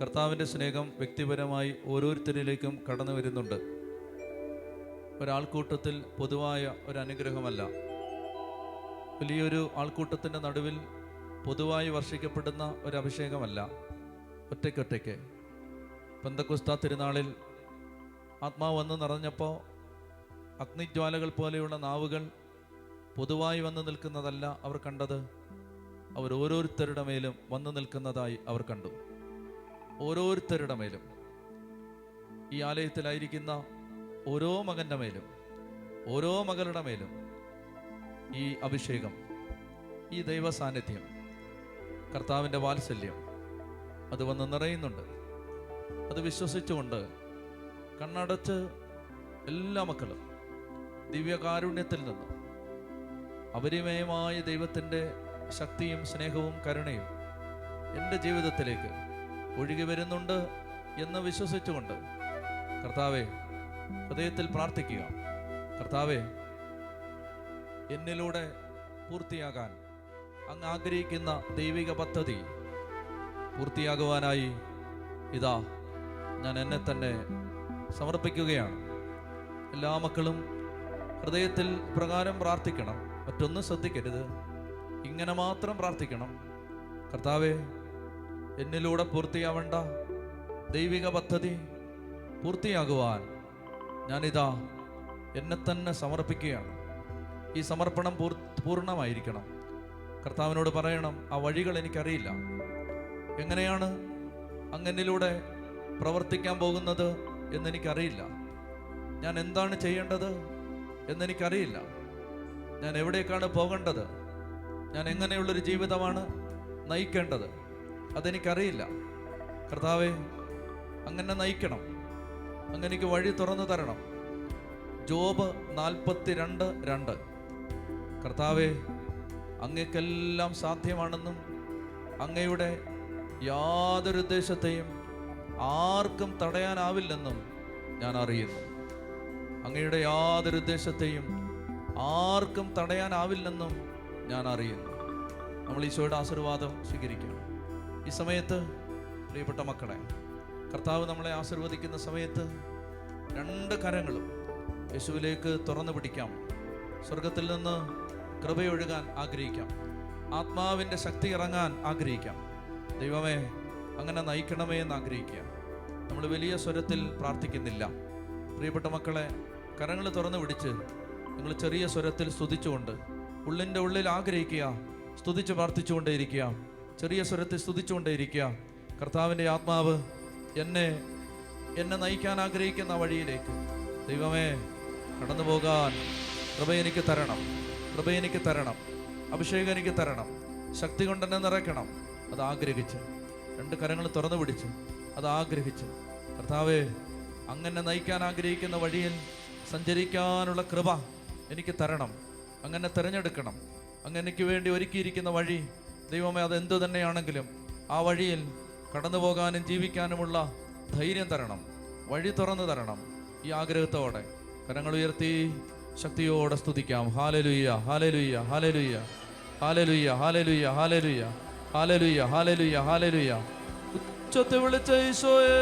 കർത്താവിൻ്റെ സ്നേഹം വ്യക്തിപരമായി ഓരോരുത്തരിലേക്കും കടന്നു വരുന്നുണ്ട്. ഒരാൾക്കൂട്ടത്തിൽ പൊതുവായ ഒരു അനുഗ്രഹമല്ല, വലിയൊരു ആൾക്കൂട്ടത്തിൻ്റെ നടുവിൽ പൊതുവായി വർഷിക്കപ്പെടുന്ന ഒരു അഭിഷേകമല്ല, ഒറ്റയ്ക്കൊറ്റയ്ക്ക്. പെന്തക്കോസ്താ തിരുനാളിൽ ആത്മാവ് വന്ന് നിറഞ്ഞപ്പോൾ അഗ്നിജ്വാലകൾ പോലെയുള്ള നാവുകൾ പൊതുവായി വന്നു നിൽക്കുന്നതല്ല അവർ കണ്ടത്. അവർ ഓരോരുത്തരുടെ മേലും വന്നു നിൽക്കുന്നതായി അവർ കണ്ടു. ഓരോരുത്തരുടെ മേലും, ഈ ആലയത്തിലായിരിക്കുന്ന ഓരോ മകൻ്റെ മേലും, ഓരോ മകളുടെ മേലും ഈ അഭിഷേകം, ഈ ദൈവ സാന്നിധ്യം, കർത്താവിൻ്റെ വാത്സല്യം അത് വന്ന് നിറയുന്നുണ്ട്. അത് വിശ്വസിച്ചുകൊണ്ട് കണ്ണടച്ച് എല്ലാ മക്കളും ദിവ്യകാരുണ്യത്തിൽ നിന്നും അപരിമയമായ ദൈവത്തിൻ്റെ ശക്തിയും സ്നേഹവും കരുണയും എൻ്റെ ജീവിതത്തിലേക്ക് ഒഴുകി വരുന്നുണ്ട് എന്ന് വിശ്വസിച്ചുകൊണ്ട് കർത്താവെ ഹൃദയത്തിൽ പ്രാർത്ഥിക്കുക. കർത്താവെ, എന്നിലൂടെ പൂർത്തിയാകാൻ അങ്ങ് ആഗ്രഹിക്കുന്ന ദൈവിക പദ്ധതി പൂർത്തിയാകുവാനായി ഇതാ ഞാൻ എന്നെ തന്നെ സമർപ്പിക്കുകയാണ്. എല്ലാ മക്കളും ഹൃദയത്തിൽ പ്രകാരം പ്രാർത്ഥിക്കണം. മറ്റൊന്നും ശ്രദ്ധിക്കരുത്, ഇങ്ങനെ മാത്രം പ്രാർത്ഥിക്കണം. കർത്താവെ, എന്നിലൂടെ പൂർത്തിയാവേണ്ട ദൈവിക പദ്ധതി പൂർത്തിയാകുവാൻ ഞാനിതാ എന്നെ തന്നെ സമർപ്പിക്കുകയാണ്. ഈ സമർപ്പണം പൂർണ്ണമായിരിക്കണം. കർത്താവിനോട് പറയണം, ആ വഴികൾ എനിക്കറിയില്ല, എങ്ങനെയാണ് അങ്ങനിലൂടെ പ്രവർത്തിക്കാൻ പോകുന്നത് എന്നെനിക്കറിയില്ല, ഞാൻ എന്താണ് ചെയ്യേണ്ടത് എന്നെനിക്കറിയില്ല, ഞാൻ എവിടേക്കാണ് പോകേണ്ടത് ഞാൻ എങ്ങനെയുള്ളൊരു ജീവിതമാണ് നയിക്കേണ്ടത്, അതെനിക്കറിയില്ല. കർത്താവേ, അങ്ങനെ നയിക്കണം, അങ്ങ് എനിക്ക് വഴി തുറന്നു തരണം. ജോബ് 42:2. കർത്താവേ, അങ്ങേക്കെല്ലാം സാധ്യമാണെന്നും അങ്ങയുടെ യാതൊരു ഉദ്ദേശത്തെയും ആർക്കും തടയാനാവില്ലെന്നും ഞാൻ അറിയുന്നു. അങ്ങയുടെ യാതൊരു ഉദ്ദേശത്തെയും ആർക്കും തടയാനാവില്ലെന്നും ഞാൻ അറിയുന്നു. നമ്മൾ ഈശോയുടെ ആശീർവാദം സ്വീകരിക്കണം. ഈ സമയത്ത് പ്രിയപ്പെട്ട മക്കളെ, കർത്താവ് നമ്മളെ ആശീർവദിക്കുന്ന സമയത്ത് 2 കരങ്ങളും യേശുവിലേക്ക് തുറന്നു പിടിക്കാം. സ്വർഗത്തിൽ നിന്ന് കൃപയൊഴുകാൻ ആഗ്രഹിക്കാം. ആത്മാവിൻ്റെ ശക്തി ഇറങ്ങാൻ ആഗ്രഹിക്കാം. ദൈവമേ, അങ്ങനെ നയിക്കണമേ എന്ന് ആഗ്രഹിക്കുക. നമ്മൾ വലിയ സ്വരത്തിൽ പ്രാർത്ഥിക്കുന്നില്ല. പ്രിയപ്പെട്ട മക്കളെ, കരങ്ങൾ തുറന്നു പിടിച്ച് നിങ്ങൾ ചെറിയ സ്വരത്തിൽ സ്തുതിച്ചുകൊണ്ട് ഉള്ളിൻ്റെ ഉള്ളിൽ ആഗ്രഹിക്കുക, സ്തുതിച്ച് പ്രാർത്ഥിച്ചുകൊണ്ടേയിരിക്കുക. ചെറിയ സ്വരത്തിൽ സ്തുതിച്ചുകൊണ്ടേയിരിക്കുക. കർത്താവിൻ്റെ ആത്മാവ് എന്നെ നയിക്കാൻ ആഗ്രഹിക്കുന്ന വഴിയിലേക്ക് ദൈവമേ കടന്നു പോകാൻ കൃപ എനിക്ക് തരണം, കൃപ എനിക്ക് തരണം, അഭിഷേകം എനിക്ക് തരണം, ശക്തി കൊണ്ട് എന്നെ നിറയ്ക്കണം. അത് ആഗ്രഹിച്ച് 2 കരങ്ങൾ തുറന്നു പിടിച്ച് അത് ആഗ്രഹിച്ച് കർത്താവേ, അങ്ങനെ നയിക്കാൻ ആഗ്രഹിക്കുന്ന വഴിയിൽ സഞ്ചരിക്കാനുള്ള കൃപ എനിക്ക് തരണം, അങ്ങനെ തിരഞ്ഞെടുക്കണം. അങ്ങ് എനിക്ക് വേണ്ടി ഒരുക്കിയിരിക്കുന്ന വഴി ദൈവമേ, അതെന്തു തന്നെയാണെങ്കിലും ആ വഴിയിൽ കടന്നു പോകാനും ജീവിക്കാനുമുള്ള ധൈര്യം തരണം, വഴി തുറന്നു തരണം. ഈ ആഗ്രഹത്തോടെ കരങ്ങൾ ഉയർത്തി ശക്തിയോടെ സ്തുതിക്കാം. Hallelujah, hallelujah, hallelujah, hallelujah, hallelujah, hallelujah, hallelujah, hallelujah, hallelujah. ഉച്ചത്തിൽ വിളിച്ച ഈശോയേ,